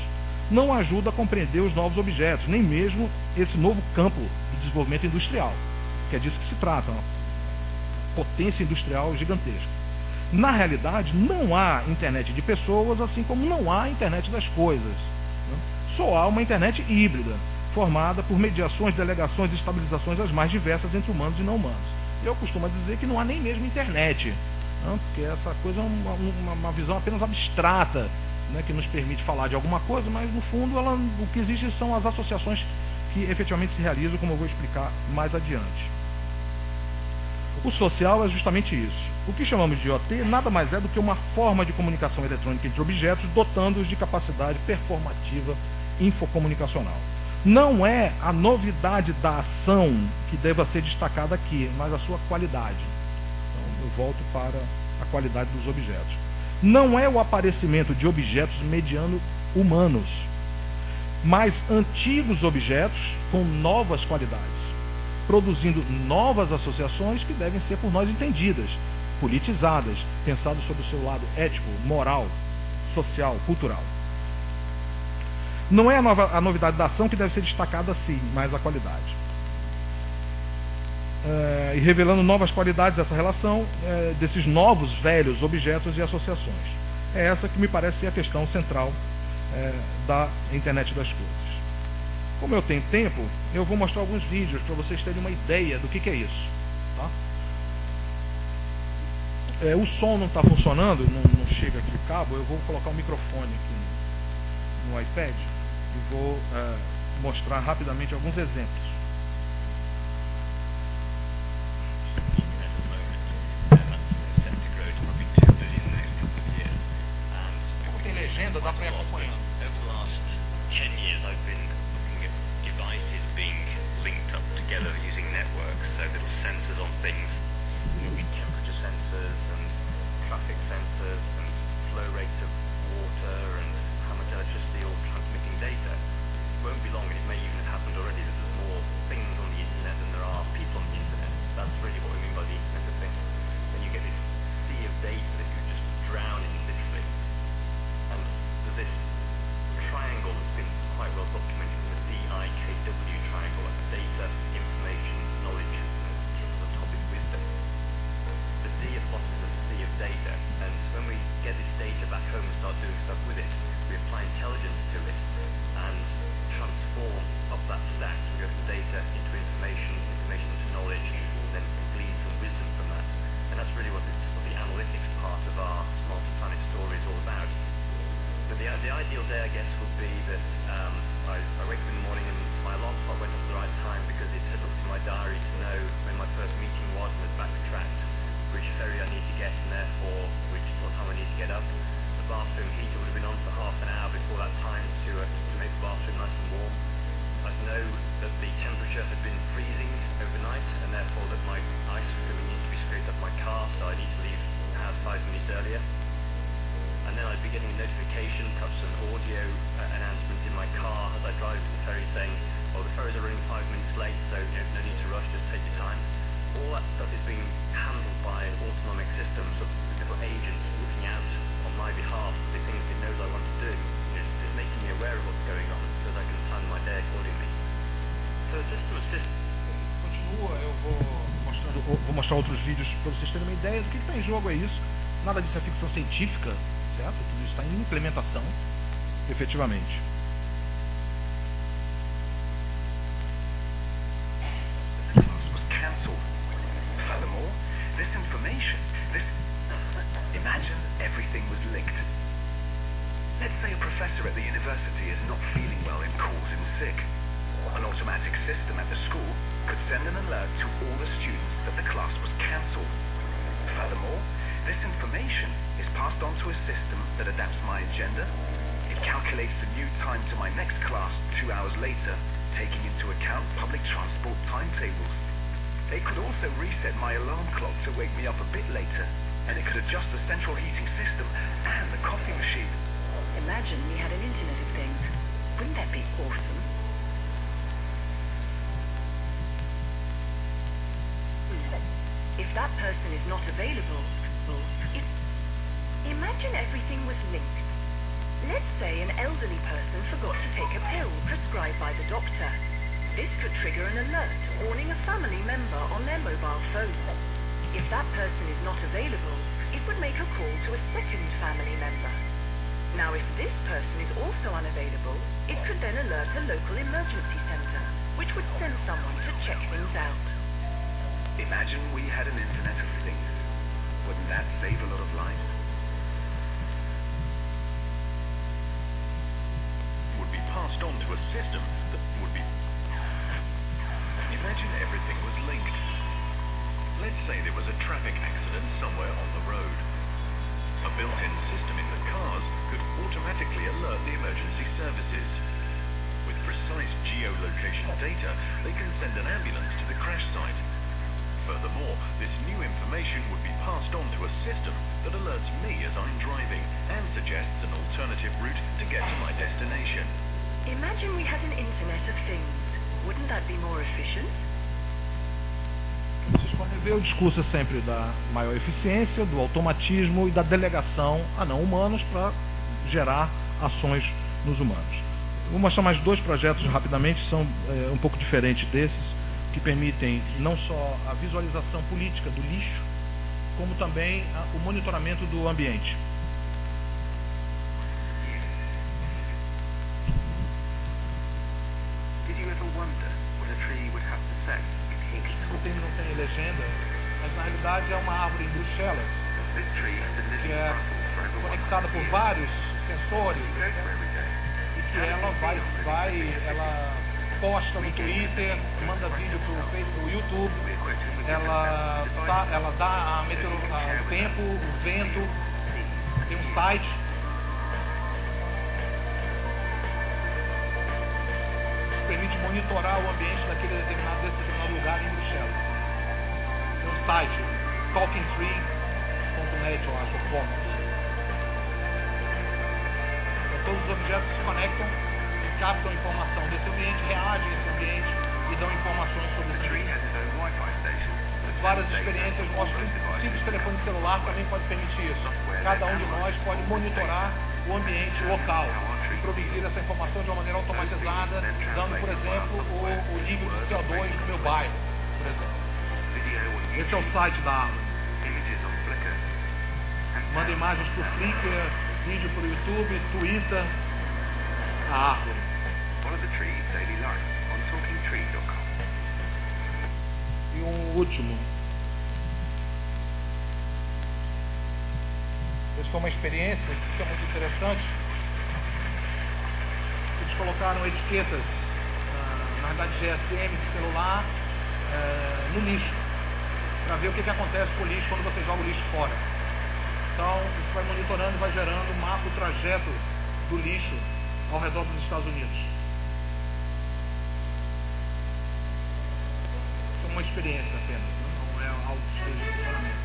não ajuda a compreender os novos objetos, nem mesmo esse novo campo do desenvolvimento industrial, que é disso que se trata, uma potência industrial gigantesca. Na realidade, não há internet de pessoas, assim como não há internet das coisas, né? Só há uma internet híbrida, formada por mediações, delegações e estabilizações as mais diversas entre humanos e não humanos. Eu costumo dizer que não há nem mesmo internet, né? Porque essa coisa é uma visão apenas abstrata, né, que nos permite falar de alguma coisa, mas no fundo o que existe são as associações que efetivamente se realizam, como eu vou explicar mais adiante. O social é justamente isso. O que chamamos de IoT nada mais é do que uma forma de comunicação eletrônica entre objetos, dotando-os de capacidade performativa infocomunicacional. Não é a novidade da ação que deva ser destacada aqui, mas a sua qualidade. Então, eu volto para a qualidade dos objetos. Não é o aparecimento de objetos mediando humanos, mas antigos objetos com novas qualidades, produzindo novas associações que devem ser por nós entendidas, politizadas, pensadas sobre o seu lado ético, moral, social, cultural. Não é a novidade da ação que deve ser destacada assim, mas a qualidade. E revelando novas qualidades dessa relação, desses novos, velhos objetos e associações. É essa que me parece ser a questão central da internet das coisas. Como eu tenho tempo, eu vou mostrar alguns vídeos para vocês terem uma ideia do que é isso. Tá? O som não está funcionando, não chega aqui o cabo, eu vou colocar o microfone aqui no iPad e vou mostrar rapidamente alguns exemplos. Legenda dá para ir acompanhando. Over the last 10 years I've been looking at devices being linked up together using networks, so little sensors on things. There'll be temperature sensors and traffic sensors and flow rate of water and how much electricity all transmitting data. It won't be long, and it may even have happened already, that there's more things on the internet than there are people on the internet. That's really what we mean by the Internet of Things. Then you get this sea of data that you just drown in, literally. And there's this triangle that's been quite well documented, the DIKW triangle, data, information, knowledge, and the tip of the top is wisdom. The D at the bottom is a sea of data, and when we get this data back home and start doing stuff with it, we apply intelligence to it and transform up that stack. We go from data into information, information into knowledge, and then glean some wisdom from that. And that's really what the analytics part of our Smarter Planet story is all about. But the ideal day, I guess, would be that I wake up in the morning and my alarm clock went up at the right time because it had looked in my diary to know when my first meeting was and had backtracked which ferry I need to get and therefore what time I need to get up. The bathroom heater would have been on for half an hour before that time to make the bathroom nice and warm. I'd know that the temperature had been freezing overnight and therefore that my ice was going to need to be scraped up my car, so I need to leave the house 5 minutes earlier. And then I'd be getting a notification, perhaps an audio announcement in my car as I drive to the ferry saying, well, the ferries are running 5 minutes late, so no need to rush, just take your time. All that stuff is being handled by autonomic systems of little agents looking out on my behalf for the things it knows I want to do, just making me aware of what's going on so that I can plan my day accordingly. So a system of systems. Continua, eu vou mostrar outros vídeos para vocês terem uma ideia do que está em jogo. É isso. Nada disso é ficção científica, certo? Tudo isso está em implementação, efetivamente. The class was cancelled. Furthermore, this information, imagine everything was linked. Let's say a professor at the university is not feeling well and calls in sick. An automatic system at the school could send an alert to all the students that the class was cancelled. Furthermore, this information is passed on to a system that adapts my agenda. It calculates the new time to my next class 2 hours later, taking into account public transport timetables. It could also reset my alarm clock to wake me up a bit later. And it could adjust the central heating system and the coffee machine. Imagine we had an Internet of Things. Wouldn't that be awesome? If that person is not available, imagine everything was linked. Let's say an elderly person forgot to take a pill prescribed by the doctor. This could trigger an alert warning a family member on their mobile phone. If that person is not available, it would make a call to a second family member. Now, if this person is also unavailable, it could then alert a local emergency center, which would send someone to check things out. Imagine we had an Internet of Things. Wouldn't that save a lot of lives? Would be passed on to a system that would be... Imagine everything was linked. Let's say there was a traffic accident somewhere on the road. A built-in system in the cars could automatically alert the emergency services. With precise geolocation data, they can send an ambulance to the crash site. Furthermore, this new information would be passed on to a system that alerts me as I'm driving and suggests an alternative route to get to my destination. Imagine we had an Internet of Things. Wouldn't that be more efficient? Vocês podem ver, o discurso é sempre da maior eficiência, do automatismo e da delegação a não humanos para gerar ações nos humanos. Vou mostrar mais dois projetos rapidamente, são um pouco diferentes desses, que permitem não só a visualização política do lixo, como também o monitoramento do ambiente. Did you ever wonder what a tree would have to say if he could talk? Não tem legenda, mas na realidade é uma árvore em Bruxelas, This tree has been living que in é Brussels for over 100 conectada por years. vários sensores, He goes etc. there every day. E que ela posta no Twitter, manda vídeo pro YouTube, We equipped him with different sensors and devices. ela dá o tempo, o vento, Seas, tem um site. Isso permite monitorar o ambiente desse determinado lugar em Bruxelas. Tem um site, talkingtree.net, eu acho, ou .com. Então, todos os objetos se conectam, captam informação desse ambiente, reagem a esse ambiente e dão informações sobre the esse tree ambiente. has its own Wi-Fi station. that Várias sends data experiências from mostram both que o devices simples to telefone customers. celular também pode permitir isso. Cada um de nós pode monitorar o ambiente local e produzir essa informação de uma maneira automatizada, dando, por exemplo, o nível de CO2 no meu bairro, por exemplo. Video on Esse é o YouTube, site da árvore. images on Flickr, and Manda sounds imagens on para o SoundCloud. Flickr, vídeo para o YouTube, Twitter, a árvore. Follow the tree's daily life on talkingtree.com. E um último. Essa foi uma experiência que é muito interessante. Eles colocaram etiquetas, na verdade GSM de celular, no lixo, para ver o que acontece com o lixo quando você joga o lixo fora. Então, isso vai monitorando e vai gerando um mapa do trajeto do lixo ao redor dos Estados Unidos. Isso é uma experiência apenas, não é algo que esteja em funcionamento.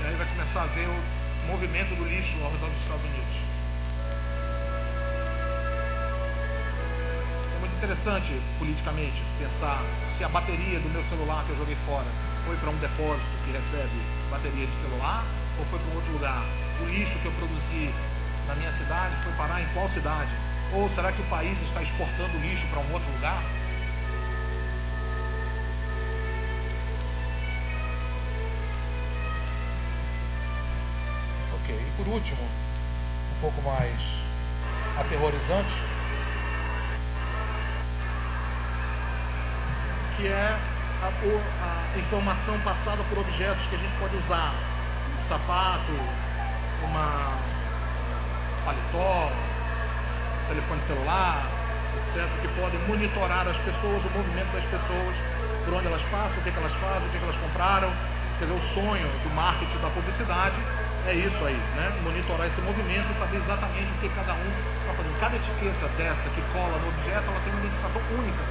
E aí vai começar a ver o movimento do lixo ao redor dos Estados Unidos. É muito interessante politicamente pensar se a bateria do meu celular que eu joguei fora foi para um depósito que recebe bateria de celular ou foi para um outro lugar. O lixo que eu produzi na minha cidade foi parar em qual cidade? Ou será que o país está exportando lixo para um outro lugar? por último, um pouco mais aterrorizante, que é a informação passada por objetos que a gente pode usar. Um sapato, uma paletó, telefone celular, etc., que podem monitorar as pessoas, o movimento das pessoas, por onde elas passam, o que elas fazem, o que elas compraram. Quer dizer, o sonho do marketing, da publicidade, é isso aí, né? Monitorar esse movimento e saber exatamente o que cada um está fazendo. Cada etiqueta dessa que cola no objeto, ela tem uma identificação única.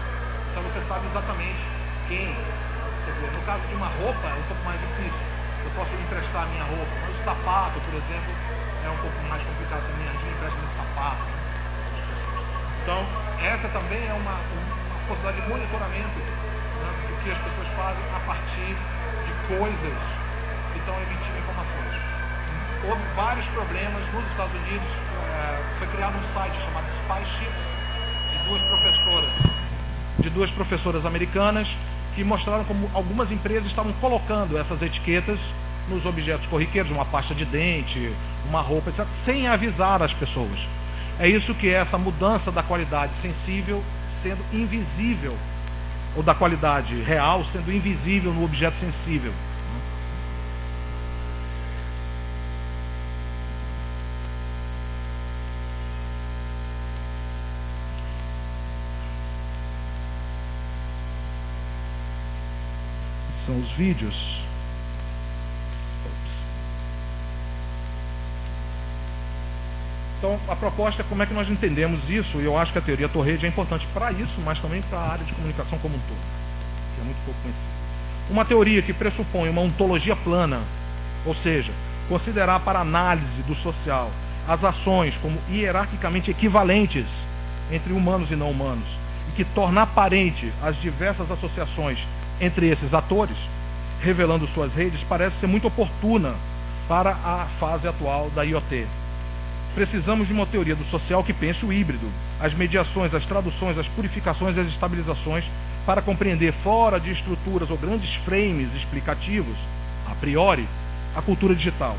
Então você sabe exatamente quem. Quer dizer, no caso de uma roupa é um pouco mais difícil. Eu posso emprestar a minha roupa, mas o sapato, por exemplo, é um pouco mais complicado. Se a gente empresta meu sapato, né? Então, essa também é uma possibilidade de monitoramento, né, do que as pessoas fazem a partir de coisas que estão emitindo informações. Houve vários problemas nos Estados Unidos. Foi criado um site chamado Spyships, de duas professoras americanas, que mostraram como algumas empresas estavam colocando essas etiquetas nos objetos corriqueiros, uma pasta de dente, uma roupa, etc., sem avisar as pessoas. É isso que é essa mudança da qualidade sensível sendo invisível, ou da qualidade real sendo invisível no objeto sensível. São os vídeos. Então, a proposta é como é que nós entendemos isso, e eu acho que a teoria Torrede é importante para isso, mas também para a área de comunicação como um todo, que é muito pouco conhecida. Uma teoria que pressupõe uma ontologia plana, ou seja, considerar para análise do social as ações como hierarquicamente equivalentes entre humanos e não humanos, e que torna aparente as diversas associações entre esses atores, revelando suas redes, parece ser muito oportuna para a fase atual da IoT. Precisamos de uma teoria do social que pense o híbrido, as mediações, as traduções, as purificações e as estabilizações para compreender, fora de estruturas ou grandes frames explicativos, a priori, a cultura digital.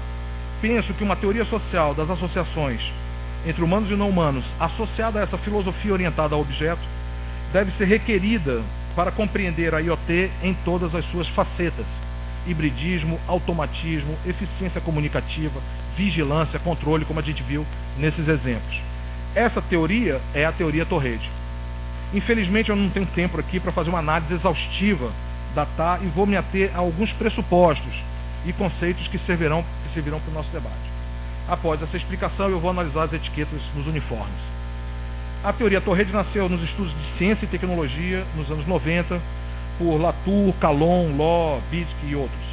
Penso que uma teoria social das associações entre humanos e não humanos, associada a essa filosofia orientada ao objeto, deve ser requerida para compreender a IoT em todas as suas facetas: hibridismo, automatismo, eficiência comunicativa, vigilância, controle, como a gente viu nesses exemplos. Essa teoria é a teoria Torrede. Infelizmente eu não tenho tempo aqui para fazer uma análise exaustiva da TAR e vou me ater a alguns pressupostos e conceitos que servirão para o nosso debate. Após essa explicação, eu vou analisar as etiquetas nos uniformes. A teoria Torrede nasceu nos estudos de ciência e tecnologia nos anos 90 por Latour, Calon, Law, Bidk e outros.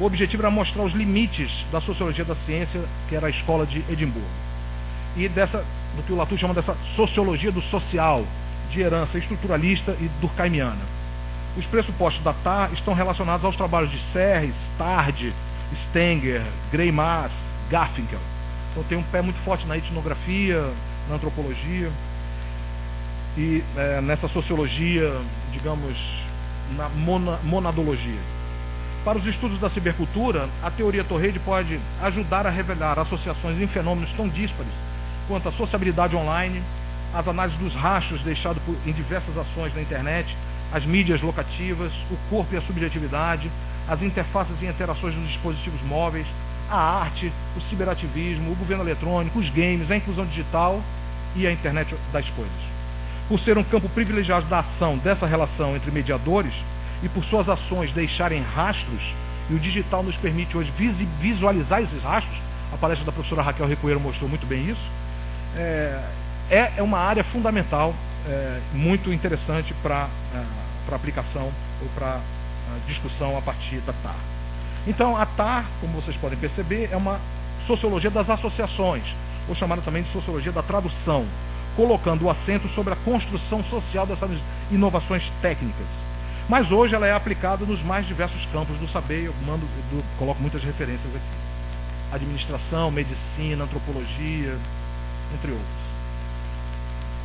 O objetivo era mostrar os limites da sociologia da ciência, que era a escola de Edimburgo, e do que o Latour chama dessa sociologia do social, de herança estruturalista e durkheimiana. Os pressupostos da TAR estão relacionados aos trabalhos de Serres, Tarde, Stenger, Greimas, Garfinkel. Então tem um pé muito forte na etnografia, na antropologia e nessa sociologia, digamos, na monadologia. Para os estudos da cibercultura, a teoria Torrede pode ajudar a revelar associações em fenômenos tão díspares quanto a sociabilidade online, as análises dos rastros deixados em diversas ações na internet, as mídias locativas, o corpo e a subjetividade, as interfaces e interações dos dispositivos móveis, a arte, o ciberativismo, o governo eletrônico, os games, a inclusão digital e a internet das coisas. Por ser um campo privilegiado da ação dessa relação entre mediadores e por suas ações deixarem rastros, e o digital nos permite hoje visualizar esses rastros, a palestra da professora Raquel Recoeiro mostrou muito bem isso, é uma área fundamental, muito interessante para aplicação ou para discussão a partir da TAR. Então, a TAR, como vocês podem perceber, é uma sociologia das associações, ou chamada também de sociologia da tradução, colocando o acento sobre a construção social dessas inovações técnicas. Mas hoje ela é aplicada nos mais diversos campos do saber, eu coloco muitas referências aqui. Administração, medicina, antropologia, entre outros.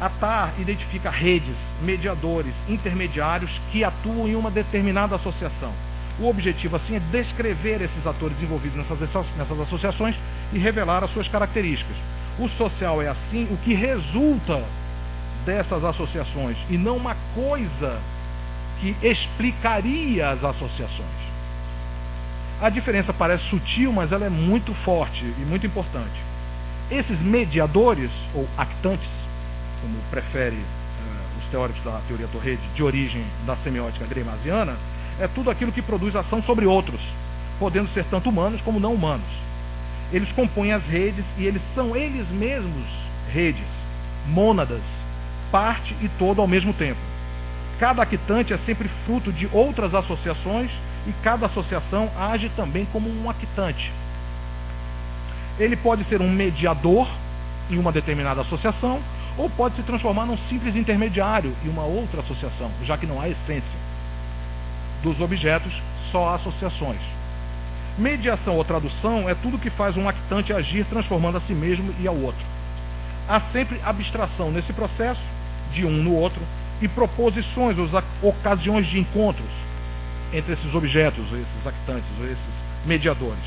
A TAR identifica redes, mediadores, intermediários que atuam em uma determinada associação. O objetivo, assim, é descrever esses atores envolvidos nessas associações e revelar as suas características. O social é, assim, o que resulta dessas associações e não uma coisa que explicaria as associações. A diferença parece sutil, mas ela é muito forte e muito importante. Esses mediadores, ou actantes, como prefere os teóricos da teoria Torrede, de origem da semiótica gremasiana, é tudo aquilo que produz ação sobre outros, podendo ser tanto humanos como não humanos. Eles compõem as redes e eles são eles mesmos redes, mônadas, parte e todo ao mesmo tempo. Cada actante é sempre fruto de outras associações e cada associação age também como um actante. Ele pode ser um mediador em uma determinada associação ou pode se transformar num simples intermediário em uma outra associação, já que não há essência dos objetos, só há associações. Mediação ou tradução é tudo que faz um actante agir transformando a si mesmo e ao outro. Há sempre abstração nesse processo, de um no outro, e proposições, ou ocasiões de encontros entre esses objetos, ou esses actantes, ou esses mediadores.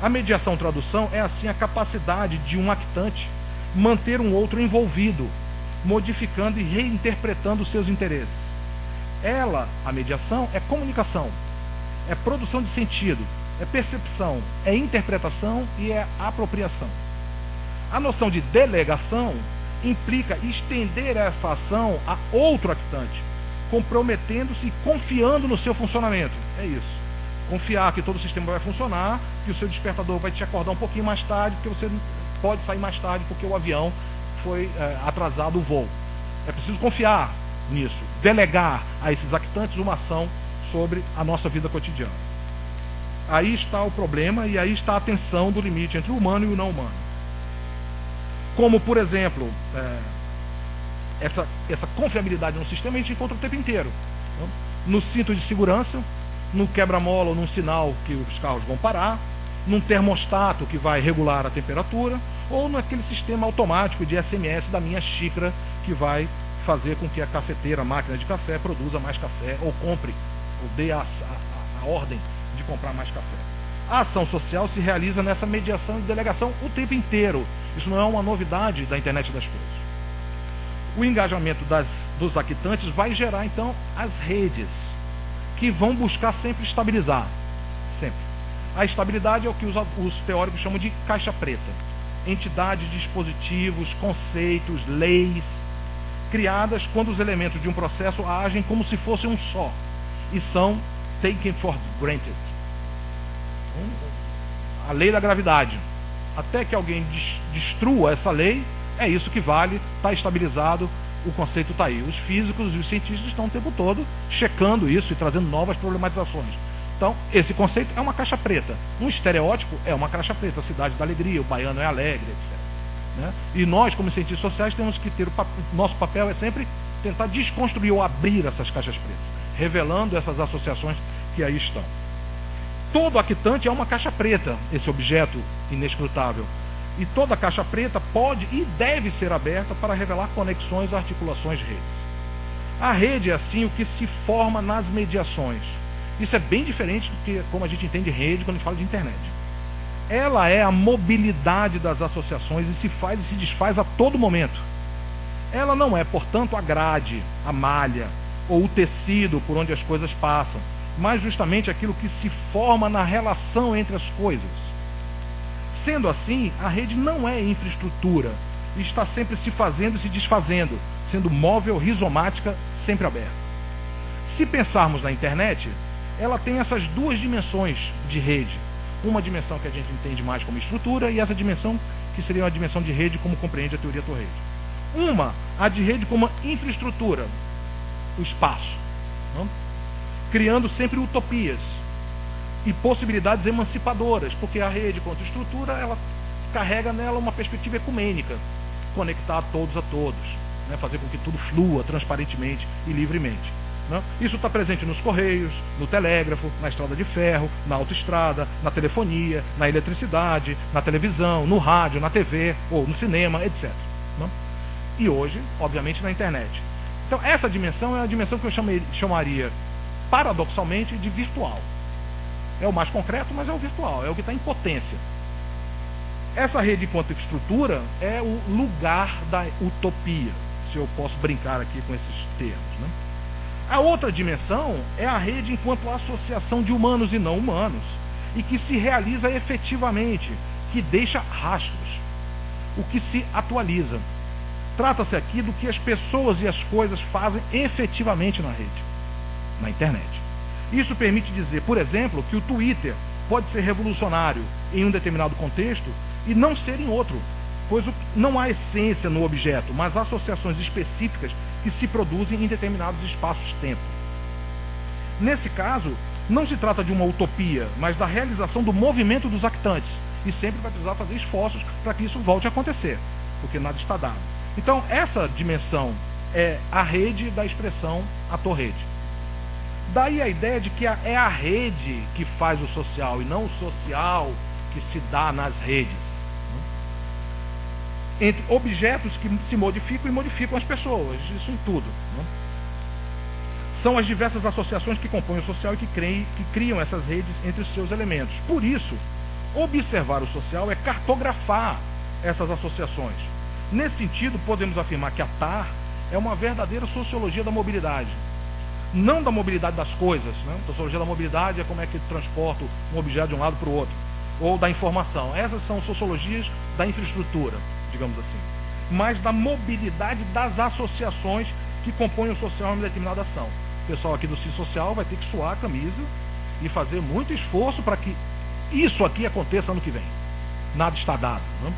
A mediação-tradução é, assim, a capacidade de um actante manter um outro envolvido, modificando e reinterpretando seus interesses. Ela, a mediação, é comunicação, é produção de sentido, é percepção, é interpretação e é apropriação. A noção de delegação implica estender essa ação a outro actante, comprometendo-se e confiando no seu funcionamento. É isso. Confiar que todo o sistema vai funcionar, que o seu despertador vai te acordar um pouquinho mais tarde, porque você pode sair mais tarde porque o avião foi atrasado o voo. É preciso confiar nisso, delegar a esses actantes uma ação sobre a nossa vida cotidiana. Aí está o problema e aí está a tensão do limite entre o humano e o não humano. Como, por exemplo, essa confiabilidade no sistema a gente encontra o tempo inteiro. No cinto de segurança, no quebra-mola ou num sinal que os carros vão parar, num termostato que vai regular a temperatura, ou naquele sistema automático de SMS da minha xícara que vai fazer com que a cafeteira, a máquina de café, produza mais café, ou compre, ou dê a ordem de comprar mais café. A ação social se realiza nessa mediação e delegação o tempo inteiro. Isso não é uma novidade da internet das coisas. O engajamento dos actantes vai gerar, então, as redes, que vão buscar sempre estabilizar. Sempre. A estabilidade é o que os teóricos chamam de caixa preta. Entidades, dispositivos, conceitos, leis, criadas quando os elementos de um processo agem como se fossem um só e são taken for granted. A lei da gravidade. Até que alguém destrua essa lei, é isso que vale, está estabilizado, o conceito está aí. Os físicos e os cientistas estão o tempo todo checando isso e trazendo novas problematizações. Então, esse conceito é uma caixa preta. Um estereótipo é uma caixa preta, a cidade da alegria, o baiano é alegre, etc. Né? E nós, como cientistas sociais, temos que ter nosso papel é sempre tentar desconstruir ou abrir essas caixas pretas, revelando essas associações que aí estão. Todo actante é uma caixa preta, esse objeto inescrutável. E toda caixa preta pode e deve ser aberta para revelar conexões, articulações, redes. A rede é, assim, o que se forma nas mediações. Isso é bem diferente do que como a gente entende rede quando a gente fala de internet. Ela é a mobilidade das associações e se faz e se desfaz a todo momento. Ela não é, portanto, a grade, a malha ou o tecido por onde as coisas passam, mas justamente aquilo que se forma na relação entre as coisas. Sendo assim, a rede não é infraestrutura, está sempre se fazendo e se desfazendo, sendo móvel, rizomática, sempre aberta. Se pensarmos na internet, ela tem essas duas dimensões de rede. Uma dimensão que a gente entende mais como estrutura e essa dimensão que seria uma dimensão de rede como compreende a teoria Torrede. Uma, a de rede como infraestrutura, o espaço, não? Criando sempre utopias e possibilidades emancipadoras, porque a rede, quanto estrutura, ela carrega nela uma perspectiva ecumênica, conectar todos a todos, né? Fazer com que tudo flua transparentemente e livremente. Né? Isso está presente nos correios, no telégrafo, na estrada de ferro, na autoestrada, na telefonia, na eletricidade, na televisão, no rádio, na TV, ou no cinema, etc. Né? E hoje, obviamente, na internet. Então, essa dimensão é a dimensão que eu chamaria, paradoxalmente, de virtual. É o mais concreto, mas é o virtual, é o que está em potência. Essa rede enquanto estrutura é o lugar da utopia, se eu posso brincar aqui com esses termos, né? A outra dimensão é a rede enquanto associação de humanos e não humanos, e que se realiza efetivamente, que deixa rastros, o que se atualiza. Trata-se aqui do que as pessoas e as coisas fazem efetivamente na rede, na internet. Isso permite dizer, por exemplo, que o Twitter pode ser revolucionário em um determinado contexto e não ser em outro, pois não há essência no objeto, mas associações específicas que se produzem em determinados espaços-tempo. Nesse caso, não se trata de uma utopia, mas da realização do movimento dos actantes, e sempre vai precisar fazer esforços para que isso volte a acontecer, porque nada está dado. Então, essa dimensão é a rede da expressão ator-rede. Daí a ideia de que é a rede que faz o social, e não o social que se dá nas redes. Entre objetos que se modificam e modificam as pessoas, isso em tudo. São as diversas associações que compõem o social e que criam essas redes entre os seus elementos. Por isso, observar o social é cartografar essas associações. Nesse sentido, podemos afirmar que a TAR é uma verdadeira sociologia da mobilidade. Não da mobilidade das coisas, né? A sociologia da mobilidade é como é que transporta um objeto de um lado para o outro, ou da informação. Essas são sociologias da infraestrutura, digamos assim. Mas da mobilidade das associações que compõem o social em uma determinada ação. O pessoal aqui do CIS Social vai ter que suar a camisa e fazer muito esforço para que isso aqui aconteça ano que vem. Nada está dado, né?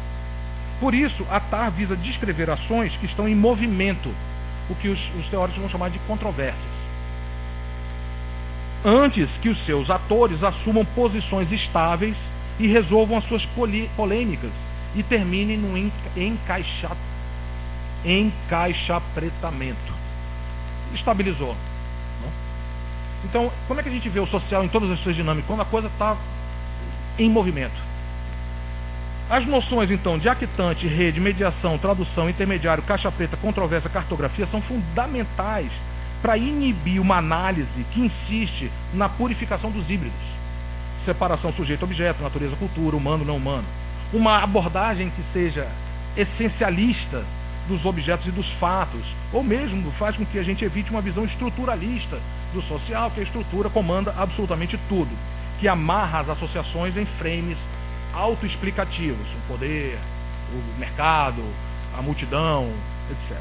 Por isso, a TAR visa descrever ações que estão em movimento, o que os teóricos vão chamar de controvérsias, antes que os seus atores assumam posições estáveis e resolvam as suas polêmicas e terminem no encaixapretamento. Estabilizou. Não? Então, como é que a gente vê o social em todas as suas dinâmicas? Quando a coisa está em movimento. As noções, então, de actante, rede, mediação, tradução, intermediário, caixa preta, controvérsia, cartografia são fundamentais para inibir uma análise que insiste na purificação dos híbridos. Separação sujeito-objeto, natureza-cultura, humano-não humano. Uma abordagem que seja essencialista dos objetos e dos fatos, ou mesmo faz com que a gente evite uma visão estruturalista do social, que a estrutura comanda absolutamente tudo, que amarra as associações em frames autoexplicativos, o poder, o mercado, a multidão, etc.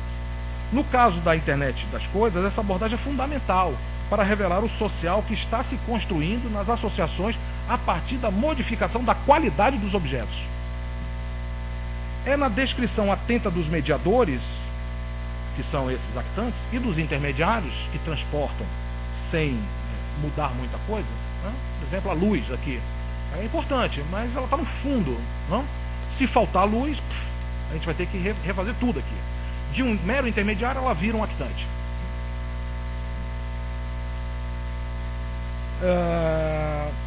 No caso da internet das coisas, essa abordagem é fundamental para revelar o social que está se construindo nas associações a partir da modificação da qualidade dos objetos. É na descrição atenta dos mediadores, que são esses actantes, e dos intermediários, que transportam sem mudar muita coisa, né? Por exemplo, a luz aqui. É importante, mas ela está no fundo. Não? Se faltar luz, a gente vai ter que refazer tudo aqui. De um mero intermediário, ela vira um actante.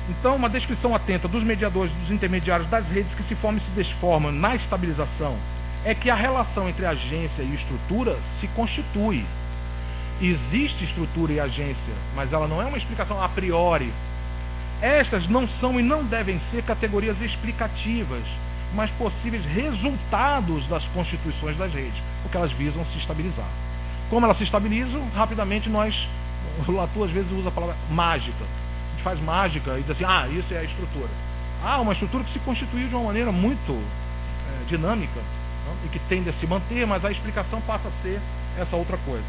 Então, uma descrição atenta dos mediadores, dos intermediários, das redes que se formam e se desformam na estabilização, é que a relação entre agência e estrutura se constitui. Existe estrutura e agência, mas ela não é uma explicação a priori. Estas não são e não devem ser categorias explicativas, mas possíveis resultados das constituições das redes, porque elas visam se estabilizar. Como elas se estabilizam, rapidamente o Latour às vezes usa a palavra mágica. A gente faz mágica e diz assim, isso é a estrutura. Uma estrutura que se constituiu de uma maneira muito dinâmica, não? E que tende a se manter, mas a explicação passa a ser essa outra coisa.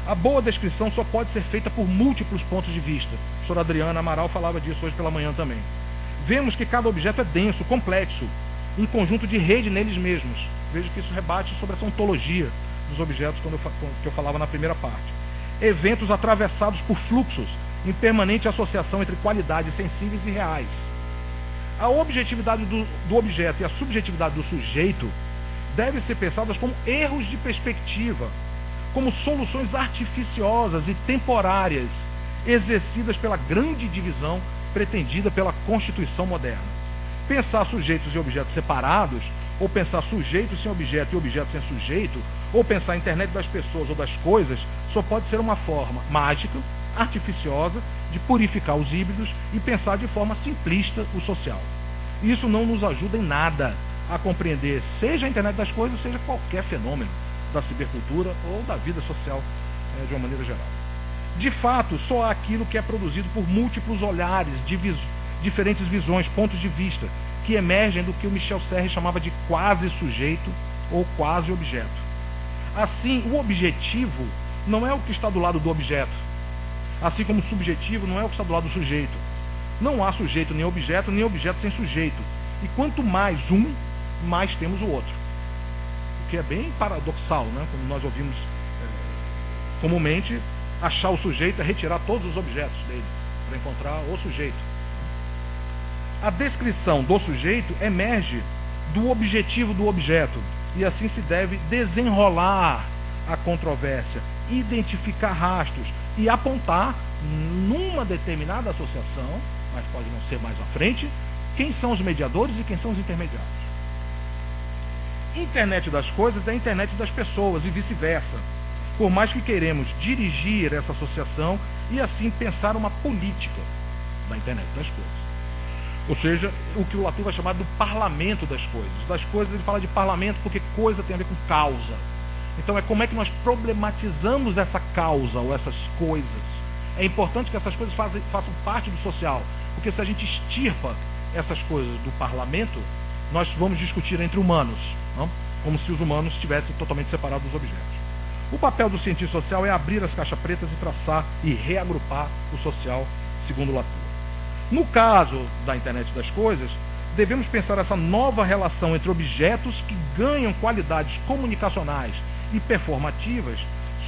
A boa descrição só pode ser feita por múltiplos pontos de vista. A professora Adriana Amaral falava disso hoje pela manhã também. Vemos que cada objeto é denso, complexo, um conjunto de rede neles mesmos. Vejo que isso rebate sobre essa ontologia dos objetos que eu falava na primeira parte. Eventos atravessados por fluxos, em permanente associação entre qualidades sensíveis e reais. A objetividade do objeto e a subjetividade do sujeito devem ser pensadas como erros de perspectiva, como soluções artificiosas e temporárias, exercidas pela grande divisão pretendida pela Constituição moderna. Pensar sujeitos e objetos separados, ou pensar sujeito sem objeto e objeto sem sujeito, ou pensar a internet das pessoas ou das coisas, só pode ser uma forma mágica, artificiosa de purificar os híbridos e pensar de forma simplista o social. Isso não nos ajuda em nada a compreender, seja a internet das coisas, seja qualquer fenômeno da cibercultura ou da vida social de uma maneira geral. De fato, só há aquilo que é produzido por múltiplos olhares, diferentes visões, pontos de vista, que emergem do que o Michel Serres chamava de quase-sujeito ou quase-objeto. Assim, o objetivo não é o que está do lado do objeto, assim como o subjetivo não é o que está do lado do sujeito. Não há sujeito nem objeto sem sujeito. E quanto mais um, mais temos o outro. O que é bem paradoxal, né? Como nós ouvimos comumente, achar o sujeito é retirar todos os objetos dele para encontrar o sujeito. A descrição do sujeito emerge do objetivo do objeto, e assim se deve desenrolar a controvérsia, identificar rastros e apontar numa determinada associação, mas pode não ser mais à frente, quem são os mediadores e quem são os intermediários. Internet das coisas é a internet das pessoas e vice-versa, por mais que queremos dirigir essa associação e assim pensar uma política da internet das coisas. Ou seja, o que o Latour vai chamar do parlamento das coisas. Das coisas ele fala de parlamento porque coisa tem a ver com causa. Então é como é que nós problematizamos essa causa ou essas coisas. É importante que essas coisas façam parte do social, porque se a gente extirpa essas coisas do parlamento, nós vamos discutir entre humanos, não? Como se os humanos estivessem totalmente separados dos objetos. O papel do cientista social é abrir as caixas pretas e traçar e reagrupar o social, segundo Latour. No caso da internet das coisas, devemos pensar essa nova relação entre objetos que ganham qualidades comunicacionais e performativas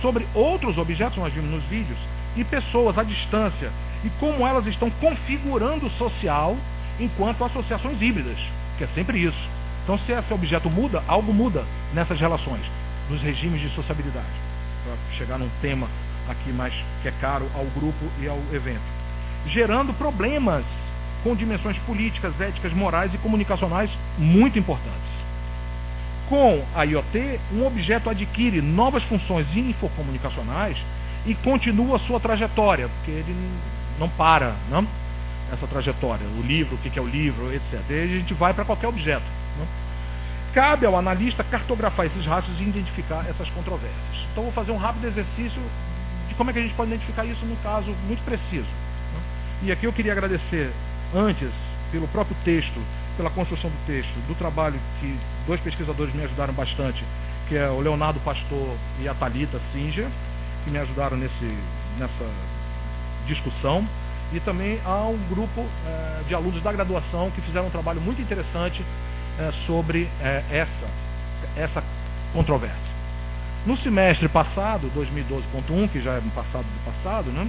sobre outros objetos, nós vimos nos vídeos, e pessoas à distância, e como elas estão configurando o social enquanto associações híbridas, que é sempre isso. Então, se esse objeto muda, algo muda nessas relações, nos regimes de sociabilidade. Para chegar num tema aqui mais que é caro ao grupo e ao evento. Gerando problemas com dimensões políticas, éticas, morais e comunicacionais muito importantes. Com a IoT, um objeto adquire novas funções infocomunicacionais e continua a sua trajetória, porque ele não para, não? Essa trajetória, o livro, o que é o livro, etc. E a gente vai para qualquer objeto. Não? Cabe ao analista cartografar esses rastros e identificar essas controvérsias. Então, vou fazer um rápido exercício de como é que a gente pode identificar isso num caso muito preciso. E aqui eu queria agradecer, antes, pelo próprio texto, pela construção do texto, do trabalho que dois pesquisadores me ajudaram bastante, que é o Leonardo Pastor e a Thalita Singer, que me ajudaram nessa discussão, e também a um grupo de alunos da graduação que fizeram um trabalho muito interessante sobre essa controvérsia. No semestre passado, 2012.1, que já é um passado do passado, né?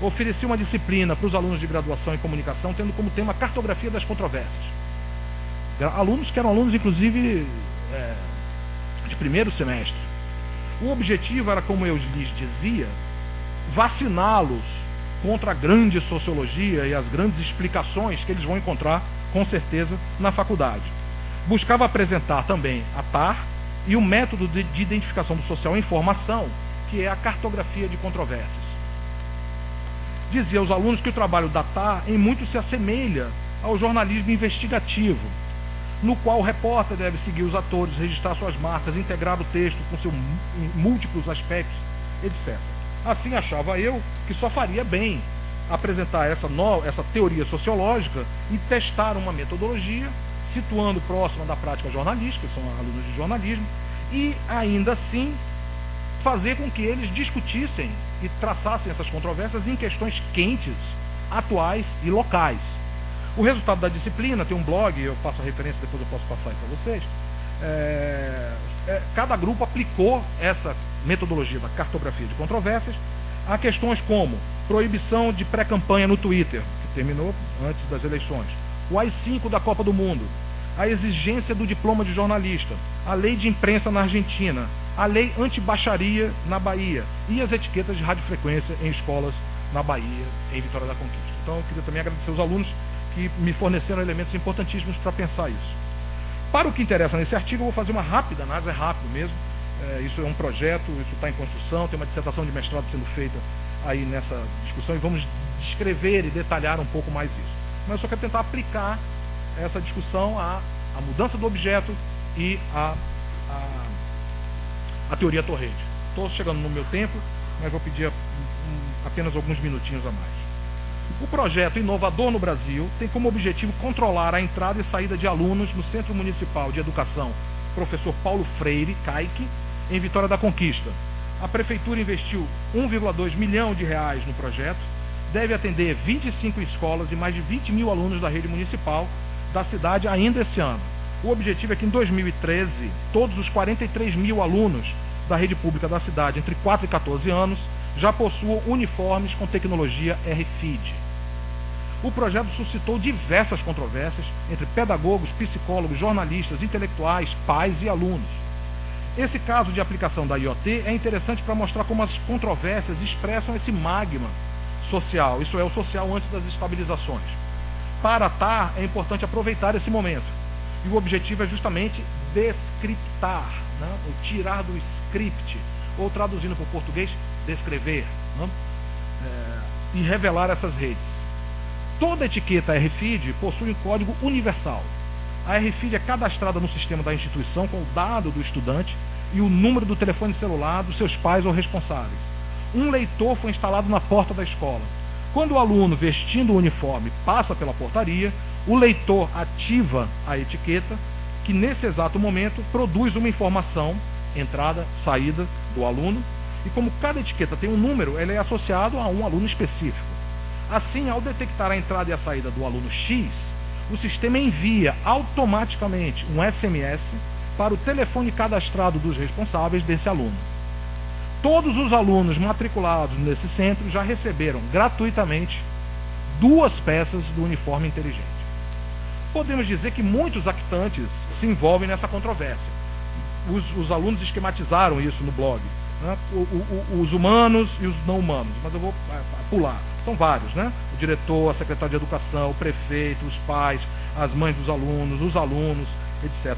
Ofereci uma disciplina para os alunos de graduação em comunicação, tendo como tema cartografia das controvérsias. Alunos que eram alunos, inclusive, de primeiro semestre. O objetivo era, como eu lhes dizia, vaciná-los contra a grande sociologia e as grandes explicações que eles vão encontrar, com certeza, na faculdade. Buscava apresentar também a TAR e o método de identificação do social em formação, que é a cartografia de controvérsias. Dizia aos alunos que o trabalho da TAR em muito se assemelha ao jornalismo investigativo, no qual o repórter deve seguir os atores, registrar suas marcas, integrar o texto com seus múltiplos aspectos, etc. Assim achava eu que só faria bem apresentar essa teoria sociológica e testar uma metodologia, situando próxima da prática jornalística, que são alunos de jornalismo, e ainda assim fazer com que eles discutissem e traçassem essas controvérsias em questões quentes, atuais e locais. O resultado da disciplina, tem um blog, eu passo a referência, depois eu posso passar aí para vocês. Cada grupo aplicou essa metodologia da cartografia de controvérsias a questões como proibição de pré-campanha no Twitter, que terminou antes das eleições, o AI-5 da Copa do Mundo, a exigência do diploma de jornalista, a lei de imprensa na Argentina, a lei anti-baixaria na Bahia e as etiquetas de radiofrequência em escolas na Bahia, em Vitória da Conquista. Então, eu queria também agradecer aos alunos que me forneceram elementos importantíssimos para pensar isso. Para o que interessa nesse artigo, eu vou fazer uma rápida análise, é rápido mesmo. Isso é um projeto, isso está em construção, tem uma dissertação de mestrado sendo feita aí nessa discussão e vamos descrever e detalhar um pouco mais isso. Mas eu só quero tentar aplicar essa discussão à mudança do objeto e à teoria Torrente. Estou chegando no meu tempo, mas vou pedir apenas alguns minutinhos a mais. O projeto inovador no Brasil tem como objetivo controlar a entrada e saída de alunos no Centro Municipal de Educação Professor Paulo Freire, CAIC, em Vitória da Conquista. A Prefeitura investiu R$1,2 milhão no projeto, deve atender 25 escolas e mais de 20 mil alunos da rede municipal da cidade ainda esse ano. O objetivo é que em 2013, todos os 43 mil alunos da rede pública da cidade entre 4 e 14 anos já possuam uniformes com tecnologia RFID. O projeto suscitou diversas controvérsias entre pedagogos, psicólogos, jornalistas, intelectuais, pais e alunos. Esse caso de aplicação da IoT é interessante para mostrar como as controvérsias expressam esse magma social, isso é, o social antes das estabilizações. Para TAR, é importante aproveitar esse momento. E o objetivo é justamente descriptar, né? Ou tirar do script, ou traduzindo para o português, descrever, né? E revelar essas redes. Toda etiqueta RFID possui um código universal. A RFID é cadastrada no sistema da instituição com o dado do estudante e o número do telefone celular dos seus pais ou responsáveis. Um leitor foi instalado na porta da escola. Quando o aluno vestindo o uniforme passa pela portaria, o leitor ativa a etiqueta, que nesse exato momento produz uma informação, entrada, saída do aluno, e como cada etiqueta tem um número, ele é associado a um aluno específico. Assim, ao detectar a entrada e a saída do aluno X, o sistema envia automaticamente um SMS para o telefone cadastrado dos responsáveis desse aluno. Todos os alunos matriculados nesse centro já receberam gratuitamente 2 peças do uniforme inteligente. Podemos dizer que muitos actantes se envolvem nessa controvérsia. Os alunos esquematizaram isso no blog, né? Os humanos e os não humanos, mas eu vou pular. São vários, né? O diretor, a secretária de educação, o prefeito, os pais, as mães dos alunos, os alunos, etc.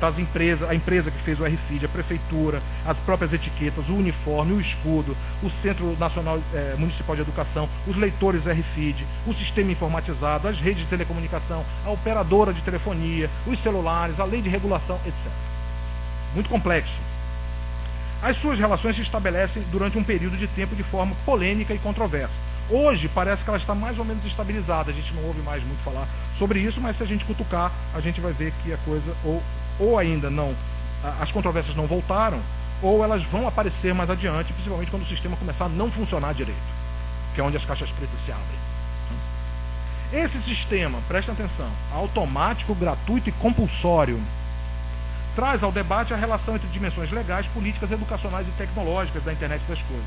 A empresa que fez o RFID, a prefeitura, as próprias etiquetas, o uniforme, o escudo, o Centro Nacional Municipal de Educação, os leitores RFID, o sistema informatizado, as redes de telecomunicação, a operadora de telefonia, os celulares, a lei de regulação, etc. Muito complexo. As suas relações se estabelecem durante um período de tempo de forma polêmica e controversa. Hoje parece que ela está mais ou menos estabilizada, a gente não ouve mais muito falar sobre isso, mas se a gente cutucar, a gente vai ver que a coisa, ou ainda não, as controvérsias não voltaram, ou elas vão aparecer mais adiante, principalmente quando o sistema começar a não funcionar direito, que é onde as caixas pretas se abrem. Esse sistema, presta atenção, automático, gratuito e compulsório, traz ao debate a relação entre dimensões legais, políticas, educacionais e tecnológicas da internet das coisas.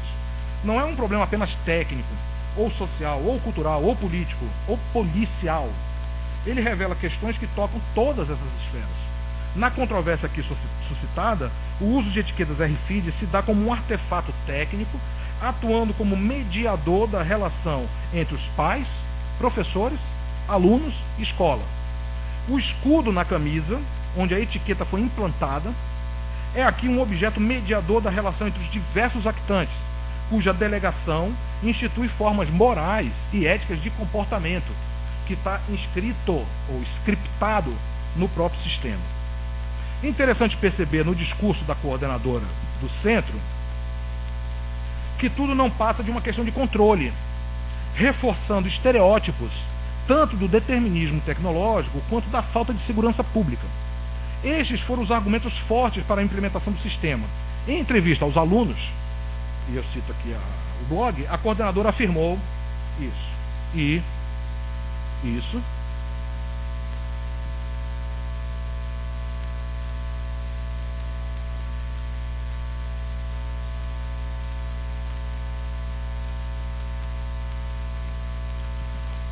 Não é um problema apenas técnico, ou social, ou cultural, ou político, ou policial. Ele revela questões que tocam todas essas esferas. Na controvérsia aqui suscitada, o uso de etiquetas RFID se dá como um artefato técnico, atuando como mediador da relação entre os pais, professores, alunos e escola. O escudo na camisa, onde a etiqueta foi implantada, é aqui um objeto mediador da relação entre os diversos actantes, cuja delegação institui formas morais e éticas de comportamento, que está inscrito ou scriptado no próprio sistema. Interessante perceber no discurso da coordenadora do centro que tudo não passa de uma questão de controle, reforçando estereótipos tanto do determinismo tecnológico quanto da falta de segurança pública. Estes foram os argumentos fortes para a implementação do sistema. Em entrevista aos alunos, e eu cito aqui o blog, a coordenadora afirmou isso.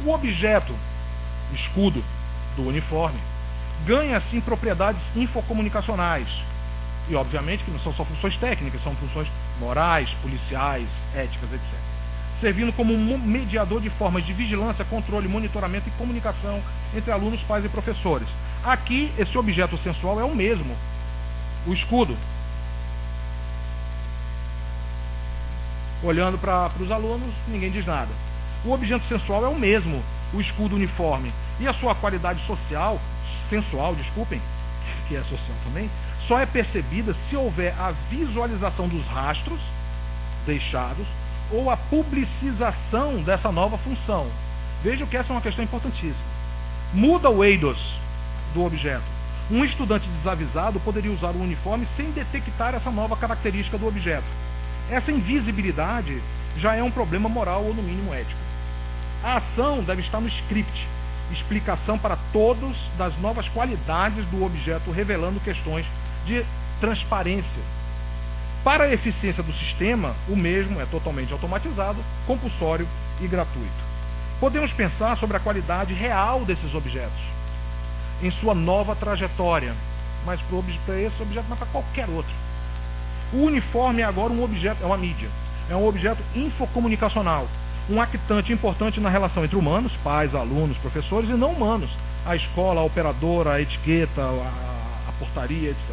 O objeto, escudo do uniforme, ganha assim propriedades infocomunicacionais. E obviamente que não são só funções técnicas, são funções morais, policiais, éticas, etc. Servindo como um mediador de formas de vigilância, controle, monitoramento e comunicação entre alunos, pais e professores. Aqui, esse objeto sensual é o mesmo, o escudo. Olhando para os alunos, ninguém diz nada. O objeto sensual é o mesmo, o escudo uniforme. E a sua qualidade sensual, que é social também, só é percebida se houver a visualização dos rastros deixados ou a publicização dessa nova função. Vejam que essa é uma questão importantíssima. Muda o eidos do objeto. Um estudante desavisado poderia usar o uniforme sem detectar essa nova característica do objeto. Essa invisibilidade já é um problema moral ou, no mínimo, ético. A ação deve estar no script, explicação para todos das novas qualidades do objeto, revelando questões de transparência. Para a eficiência do sistema, o mesmo é totalmente automatizado, compulsório e gratuito. Podemos pensar sobre a qualidade real desses objetos, em sua nova trajetória, mas para esse objeto, mas para qualquer outro. O uniforme é agora um objeto, é uma mídia, é um objeto infocomunicacional, um actante importante na relação entre humanos, pais, alunos, professores, e não humanos, a escola, a operadora, a etiqueta, a portaria, etc.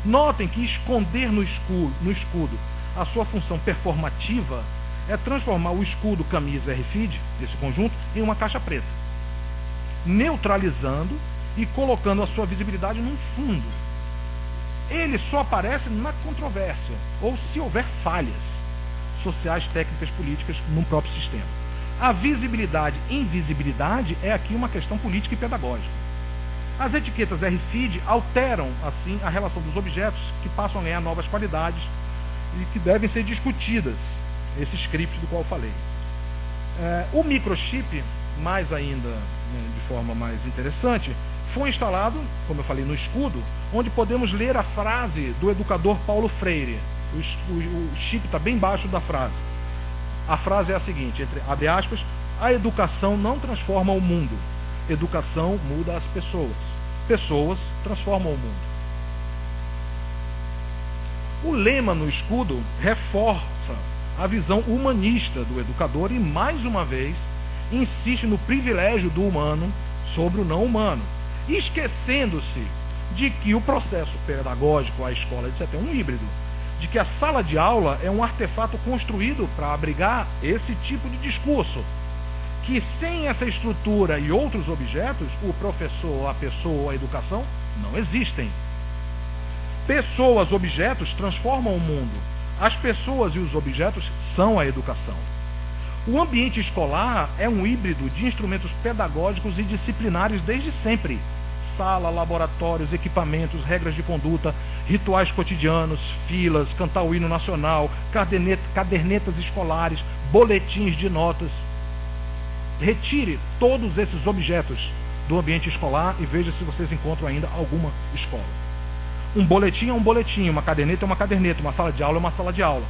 Notem que esconder no escudo a sua função performativa é transformar o escudo camisa RFID, esse conjunto, em uma caixa preta, neutralizando e colocando a sua visibilidade num fundo. Ele só aparece na controvérsia, ou se houver falhas sociais, técnicas, políticas no próprio sistema. A visibilidade e invisibilidade é aqui uma questão política e pedagógica. As etiquetas RFID alteram, assim, a relação dos objetos, que passam a ganhar novas qualidades e que devem ser discutidas, esse script do qual eu falei. O microchip, mais ainda, de forma mais interessante, foi instalado, como eu falei, no escudo, onde podemos ler a frase do educador Paulo Freire. O chip está bem embaixo da frase. A frase é a seguinte, abre aspas, a educação não transforma o mundo, educação muda as pessoas, pessoas transformam o mundo. O lema no escudo reforça a visão humanista do educador e, mais uma vez, insiste no privilégio do humano sobre o não humano, esquecendo-se de que o processo pedagógico, a escola, etc., é um híbrido, de que a sala de aula é um artefato construído para abrigar esse tipo de discurso, que sem essa estrutura e outros objetos, o professor, a pessoa, a educação, não existem. Pessoas, objetos transformam o mundo. As pessoas e os objetos são a educação. O ambiente escolar é um híbrido de instrumentos pedagógicos e disciplinares desde sempre. Sala, laboratórios, equipamentos, regras de conduta, rituais cotidianos, filas, cantar o hino nacional, cadernetas escolares, boletins de notas. Retire todos esses objetos do ambiente escolar e veja se vocês encontram ainda alguma escola. Um boletim é um boletim, uma caderneta é uma caderneta, uma sala de aula é uma sala de aula.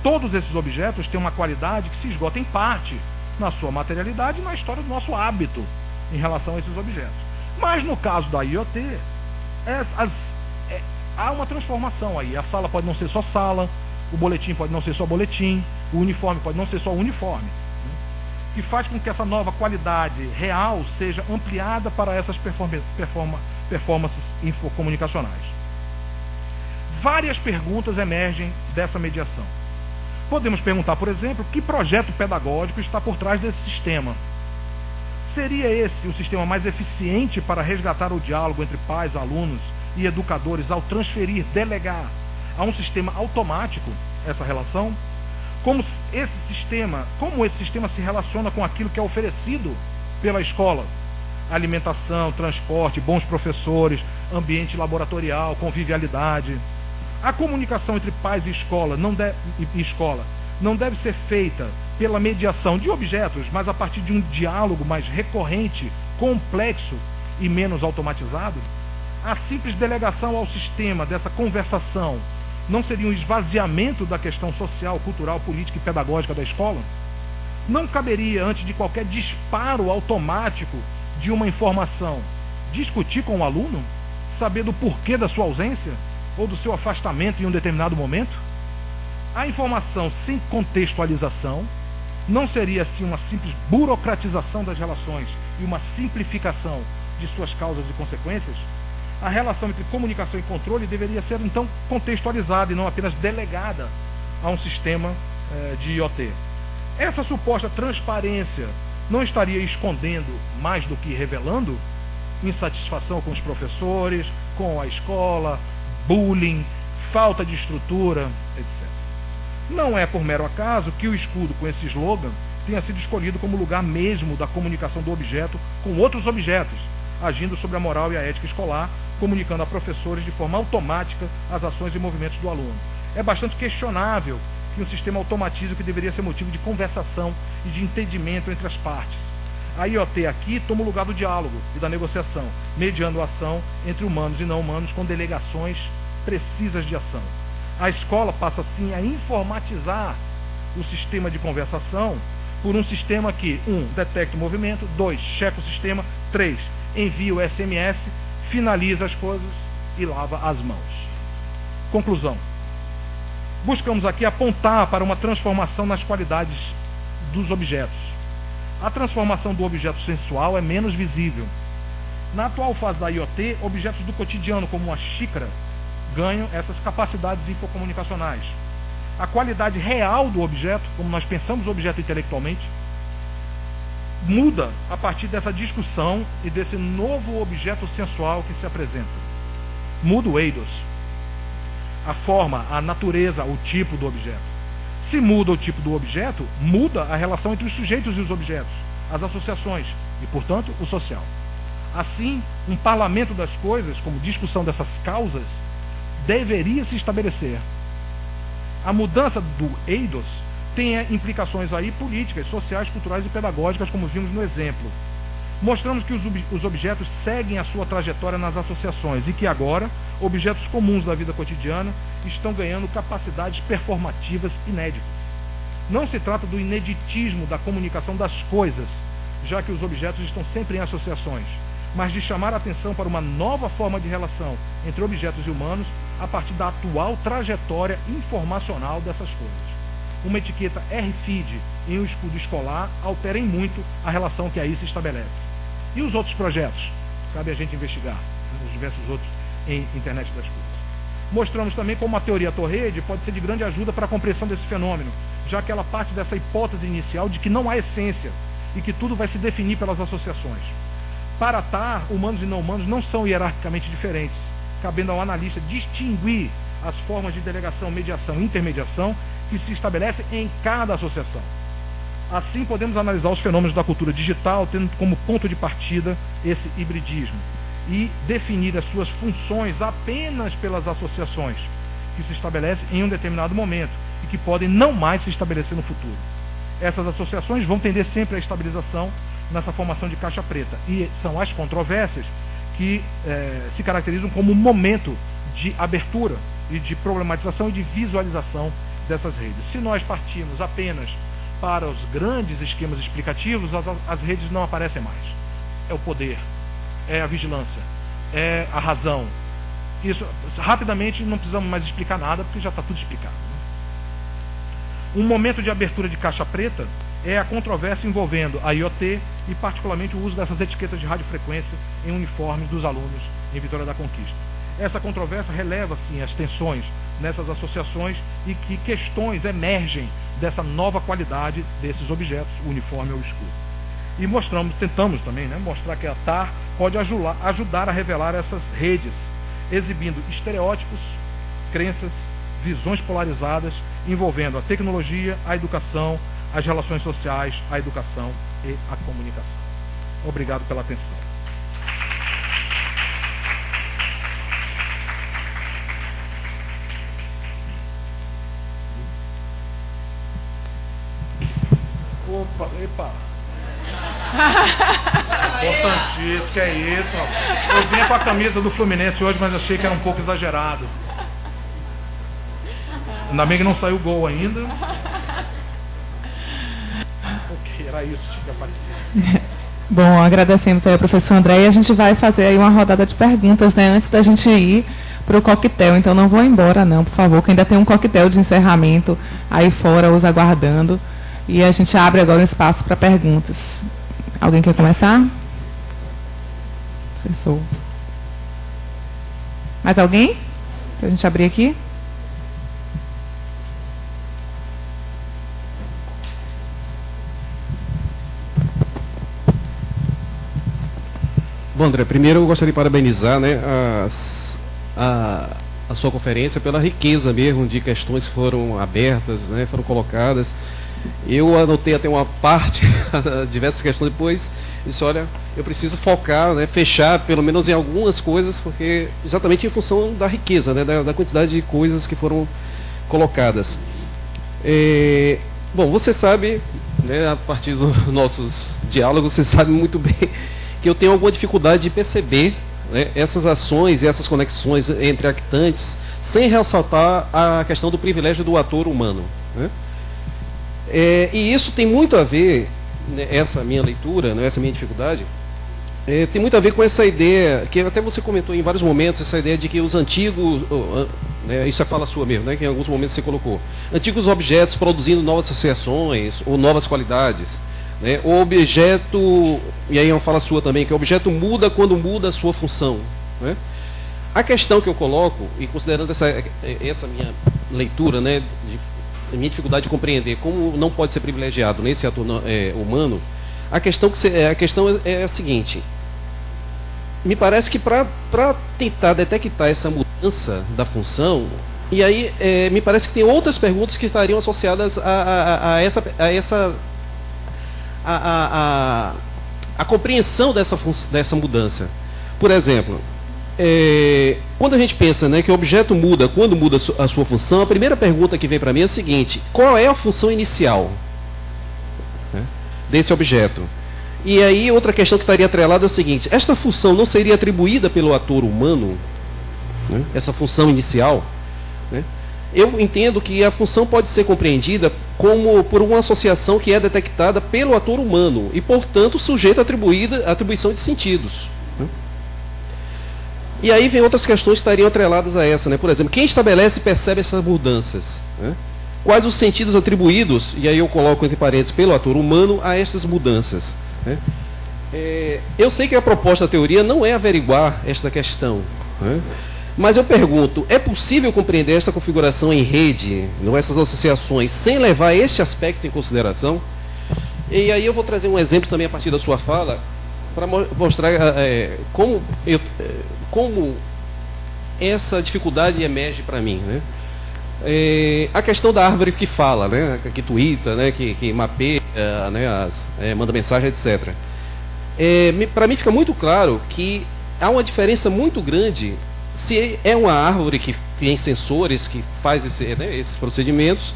Todos esses objetos têm uma qualidade que se esgota em parte na sua materialidade e na história do nosso hábito em relação a esses objetos. Mas no caso da IoT, há uma transformação aí. A sala pode não ser só sala, o boletim pode não ser só boletim, o uniforme pode não ser só uniforme, né? Que faz com que essa nova qualidade real seja ampliada para essas performances infocomunicacionais. Várias perguntas emergem dessa mediação. Podemos perguntar, por exemplo, que projeto pedagógico está por trás desse sistema? Seria esse o sistema mais eficiente para resgatar o diálogo entre pais, alunos e educadores ao transferir, delegar a um sistema automático essa relação? Como esse sistema se relaciona com aquilo que é oferecido pela escola? Alimentação, transporte, bons professores, ambiente laboratorial, convivialidade. A comunicação entre pais e escola não deve ser feita pela mediação de objetos, mas a partir de um diálogo mais recorrente, complexo e menos automatizado? A simples delegação ao sistema dessa conversação não seria um esvaziamento da questão social, cultural, política e pedagógica da escola? Não caberia, antes de qualquer disparo automático de uma informação, discutir com o aluno, saber do porquê da sua ausência ou do seu afastamento em um determinado momento? A informação sem contextualização não seria assim uma simples burocratização das relações e uma simplificação de suas causas e consequências? A relação entre comunicação e controle deveria ser então contextualizada e não apenas delegada a um sistema de IoT. Essa suposta transparência não estaria escondendo mais do que revelando? Insatisfação com os professores, com a escola, bullying, falta de estrutura, etc. Não é por mero acaso que o escudo com esse slogan tenha sido escolhido como lugar mesmo da comunicação do objeto com outros objetos, agindo sobre a moral e a ética escolar, comunicando a professores de forma automática as ações e movimentos do aluno. É bastante questionável que um sistema automatize o que deveria ser motivo de conversação e de entendimento entre as partes. A IoT aqui toma o lugar do diálogo e da negociação, mediando a ação entre humanos e não humanos com delegações precisas de ação. A escola passa, assim, a informatizar o sistema de conversação por um sistema que, 1, detecta o movimento, 2, checa o sistema, 3, envia o SMS, finaliza as coisas e lava as mãos. Conclusão. Buscamos aqui apontar para uma transformação nas qualidades dos objetos. A transformação do objeto sensual é menos visível. Na atual fase da IoT, objetos do cotidiano, como uma xícara, ganham essas capacidades infocomunicacionais. A qualidade real do objeto, como nós pensamos o objeto intelectualmente, muda a partir dessa discussão e desse novo objeto sensual que se apresenta. Muda o eidos. A forma, a natureza, o tipo do objeto. Se muda o tipo do objeto, muda a relação entre os sujeitos e os objetos, as associações e, portanto, o social. Assim, um parlamento das coisas, como discussão dessas causas, deveria se estabelecer. A mudança do eidos tem implicações aí políticas, sociais, culturais e pedagógicas, como vimos no exemplo. Mostramos que os objetos seguem a sua trajetória nas associações e que agora, objetos comuns da vida cotidiana estão ganhando capacidades performativas inéditas. Não se trata do ineditismo da comunicação das coisas, já que os objetos estão sempre em associações, mas de chamar a atenção para uma nova forma de relação entre objetos e humanos a partir da atual trajetória informacional dessas coisas. Uma etiqueta RFID em um escudo escolar altera em muito a relação que aí se estabelece. E os outros projetos? Cabe a gente investigar, os diversos outros em internet das coisas. Mostramos também como a teoria Torrede pode ser de grande ajuda para a compreensão desse fenômeno, já que ela parte dessa hipótese inicial de que não há essência e que tudo vai se definir pelas associações. Para TAR, humanos e não humanos não são hierarquicamente diferentes, cabendo ao analista distinguir as formas de delegação, mediação e intermediação que se estabelecem em cada associação. Assim, podemos analisar os fenômenos da cultura digital, tendo como ponto de partida esse hibridismo, e definir as suas funções apenas pelas associações que se estabelecem em um determinado momento e que podem não mais se estabelecer no futuro. Essas associações vão tender sempre à estabilização nessa formação de caixa preta, e são as controvérsias que se caracterizam como um momento de abertura e de problematização e de visualização dessas redes. Se nós partirmos apenas para os grandes esquemas explicativos, as redes não aparecem mais. É o poder, é a vigilância, é a razão. Isso, rapidamente, não precisamos mais explicar nada, porque já está tudo explicado. Um momento de abertura de caixa preta é a controvérsia envolvendo a IoT e, particularmente, o uso dessas etiquetas de radiofrequência em uniforme dos alunos em Vitória da Conquista. Essa controvérsia releva, sim, as tensões nessas associações e que questões emergem dessa nova qualidade desses objetos, o uniforme ou o escudo. E tentamos também, mostrar que a TAR pode ajudar a revelar essas redes, exibindo estereótipos, crenças, visões polarizadas, envolvendo a tecnologia, a educação, as relações sociais, a educação e a comunicação. Obrigado pela atenção. Opa, epa. Importantíssimo, que é isso. Ó. Eu vim com a camisa do Fluminense hoje, mas achei que era um pouco exagerado. Ainda bem que não saiu gol ainda. Ok, era isso que tinha que aparecer. Bom, agradecemos aí ao professor André e a gente vai fazer aí uma rodada de perguntas, antes da gente ir para o coquetel. Então não vou embora não, por favor, que ainda tem um coquetel de encerramento aí fora, os aguardando. E a gente abre agora um espaço para perguntas. Alguém quer começar? Professor. Mais alguém? Para a gente abrir aqui? Bom, André, primeiro eu gostaria de parabenizar, né, a sua conferência pela riqueza mesmo de questões que foram abertas, né, foram colocadas. Eu anotei até uma parte, diversas questões depois, disse, olha, eu preciso focar, né, fechar pelo menos em algumas coisas, porque exatamente em função da riqueza, né, da quantidade de coisas que foram colocadas. Bom, você sabe, né, a partir dos nossos diálogos, você sabe muito bem que eu tenho alguma dificuldade de perceber, né, essas ações e essas conexões entre actantes, sem ressaltar a questão do privilégio do ator humano, né? E isso tem muito a ver, né, essa minha leitura, né, essa minha dificuldade, tem muito a ver com essa ideia, que até você comentou em vários momentos, essa ideia de que os antigos, né, isso é fala sua mesmo, né, que em alguns momentos você colocou, antigos objetos produzindo novas associações ou novas qualidades, né, o objeto, e aí é uma fala sua também, que o objeto muda quando muda a sua função, né? A questão que eu coloco, e considerando essa minha leitura, né, a minha dificuldade de compreender como não pode ser privilegiado nesse ator humano, a questão é a seguinte: me parece que para tentar detectar essa mudança da função, e aí me parece que tem outras perguntas que estariam associadas a compreensão dessa mudança. Por exemplo, quando a gente pensa, né, que o objeto muda quando muda a sua função, a primeira pergunta que vem para mim é a seguinte: qual é a função inicial, né, desse objeto? E aí outra questão que estaria atrelada é o seguinte: esta função não seria atribuída pelo ator humano, né, essa função inicial, né? Eu entendo que a função pode ser compreendida como por uma associação que é detectada pelo ator humano e, portanto, sujeita à atribuição de sentidos, né? E aí vem outras questões que estariam atreladas a essa, né? Por exemplo, quem estabelece e percebe essas mudanças, né? Quais os sentidos atribuídos, e aí eu coloco entre parênteses, pelo ator humano a essas mudanças, né? Eu sei que a proposta da teoria não é averiguar esta questão, né? Mas eu pergunto, é possível compreender essa configuração em rede, não, essas associações, sem levar este aspecto em consideração? E aí eu vou trazer um exemplo também a partir da sua fala, para mostrar como essa dificuldade emerge para mim, né? A questão da árvore que fala, né, que tuita, né, que mapeia, né, manda mensagem, etc. Para mim fica muito claro que há uma diferença muito grande se é uma árvore que tem sensores que faz esses procedimentos,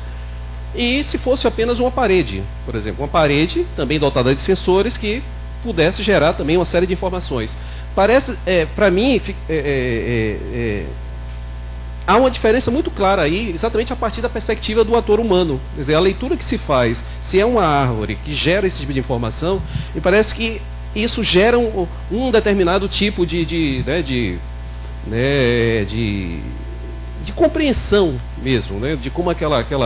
e se fosse apenas uma parede, por exemplo, uma parede também dotada de sensores que pudesse gerar também uma série de informações. Parece, para mim, há uma diferença muito clara aí, exatamente a partir da perspectiva do ator humano. Quer dizer, a leitura que se faz, se é uma árvore que gera esse tipo de informação, me parece que isso gera um determinado tipo de compreensão mesmo, né, de como aquela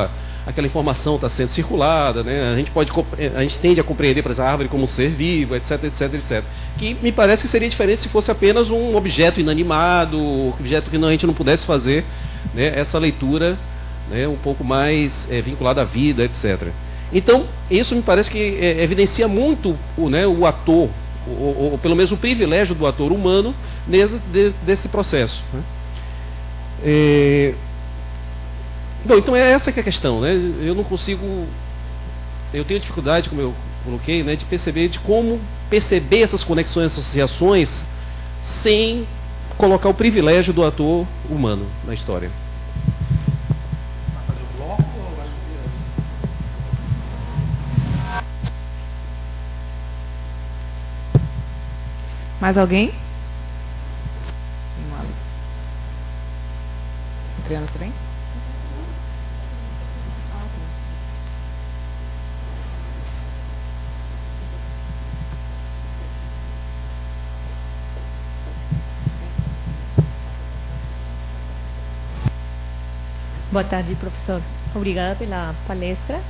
informação está sendo circulada, né? A gente tende a compreender, por exemplo, a árvore como um ser vivo, etc, etc, etc. Que me parece que seria diferente se fosse apenas um objeto inanimado, objeto que a gente não pudesse fazer, né, essa leitura, né, um pouco mais vinculada à vida, etc. Então, isso me parece que evidencia muito o ator, ou pelo menos o privilégio do ator humano desse processo, né? Bom, então essa que é a questão, né? Eu tenho dificuldade, como eu coloquei, né, de como perceber essas conexões, associações, sem colocar o privilégio do ator humano na história. Mais alguém? Adriana, você vem? Boa tarde, professor. Obrigada pela palestra.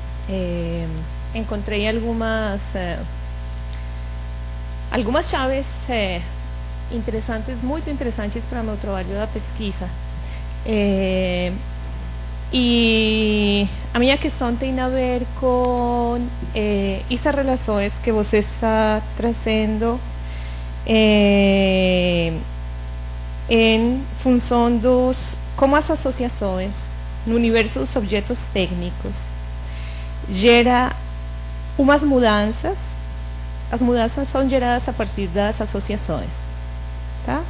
Encontrei algumas chaves interessantes, muito interessantes para o meu trabalho da pesquisa. E a minha questão tem a ver com essas relações que você está trazendo em função dos como as associações no universo dos objetos técnicos gera umas mudanças. As mudanças são geradas a partir das associações, tá?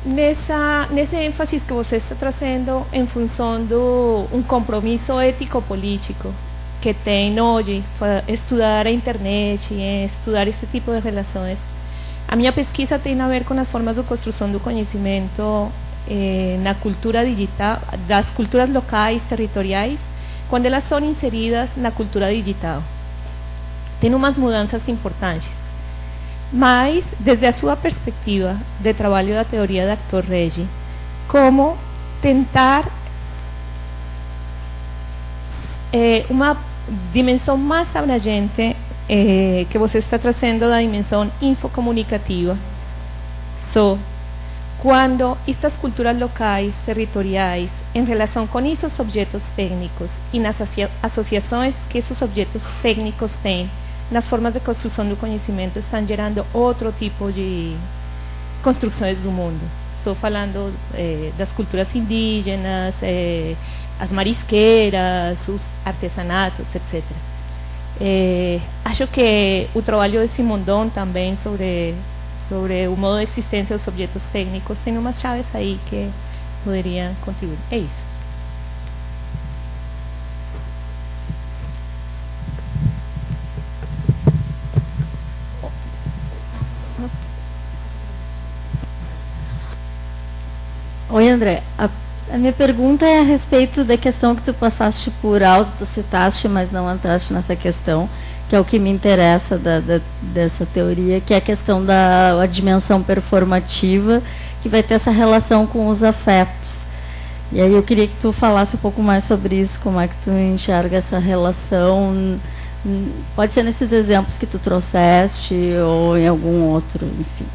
Nesse ênfase que você está trazendo em função do um compromisso ético-político que tem hoje, estudar a internet, estudar esse tipo de relações. A minha pesquisa tem a ver com as formas de construção do conhecimento na cultura digital, das culturas locais, territoriais, quando elas são inseridas na cultura digital. Tem umas mudanças importantes. Mas, desde a sua perspectiva de trabalho da teoria da Dr. Regi, como tentar uma dimensão mais abrangente que você está trazendo da dimensão infocomunicativa. Quando estas culturas locais, territoriais, em relação com esses objetos técnicos e nas associações que esses objetos técnicos têm, nas formas de construção do conhecimento, estão gerando outro tipo de construções do mundo. Estou falando das culturas indígenas, as marisqueiras, os artesanatos, etc. Acho que o trabalho de Simondon também sobre o modo de existência dos objetos técnicos tem umas chaves aí que poderiam contribuir. É isso. Oi, André. A minha pergunta é a respeito da questão que tu passaste por alto, tu citaste, mas não entraste nessa questão, que é o que me interessa dessa teoria, que é a questão da dimensão performativa, que vai ter essa relação com os afetos. E aí eu queria que tu falasse um pouco mais sobre isso, como é que tu enxerga essa relação, pode ser nesses exemplos que tu trouxeste, ou em algum outro, enfim.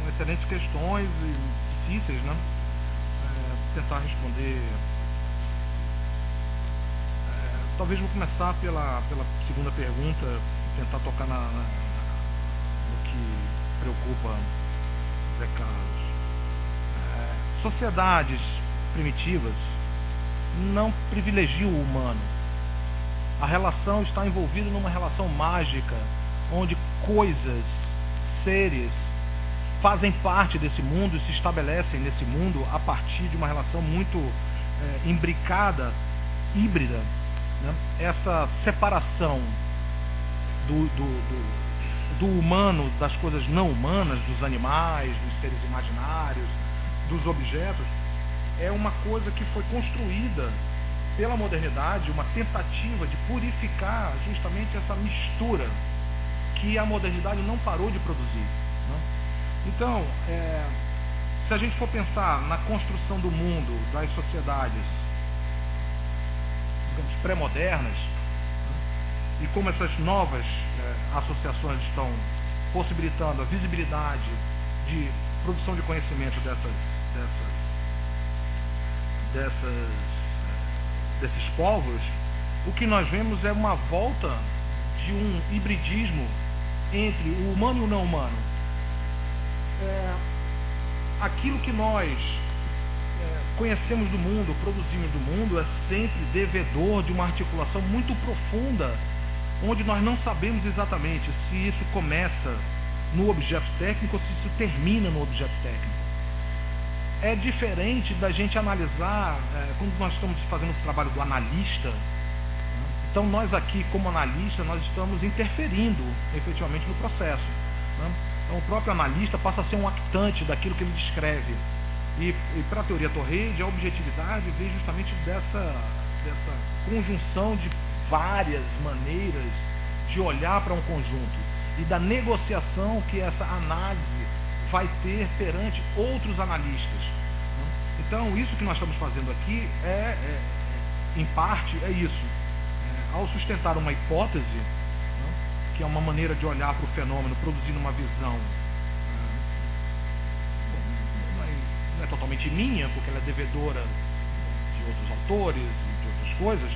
Excelentes questões e difíceis, né? Tentar responder. Talvez vou começar pela segunda pergunta, tentar tocar no que preocupa Zé Carlos. Sociedades primitivas não privilegiam o humano. A relação está envolvida numa relação mágica, onde coisas, seres, fazem parte desse mundo e se estabelecem nesse mundo a partir de uma relação muito imbricada, híbrida, né? Essa separação do humano das coisas não humanas, dos animais, dos seres imaginários, dos objetos, é uma coisa que foi construída pela modernidade, uma tentativa de purificar justamente essa mistura que a modernidade não parou de produzir, né? Então, se a gente for pensar na construção do mundo, das sociedades, digamos, pré-modernas, né, e como essas novas associações estão possibilitando a visibilidade de produção de conhecimento desses povos, o que nós vemos é uma volta de um hibridismo entre o humano e o não humano. Aquilo que nós conhecemos do mundo, produzimos do mundo, é sempre devedor de uma articulação muito profunda, onde nós não sabemos exatamente se isso começa no objeto técnico ou se isso termina no objeto técnico. É diferente da gente analisar, quando nós estamos fazendo o trabalho do analista, então nós aqui, como analista, nós estamos interferindo efetivamente no processo, né? Então, o próprio analista passa a ser um actante daquilo que ele descreve. E para a teoria Torredi, a objetividade vem justamente dessa conjunção de várias maneiras de olhar para um conjunto e da negociação que essa análise vai ter perante outros analistas. Então, isso que nós estamos fazendo aqui em parte, é isso. Ao sustentar uma hipótese, que é uma maneira de olhar para o fenômeno, produzindo uma visão não é totalmente minha, porque ela é devedora de outros autores e de outras coisas,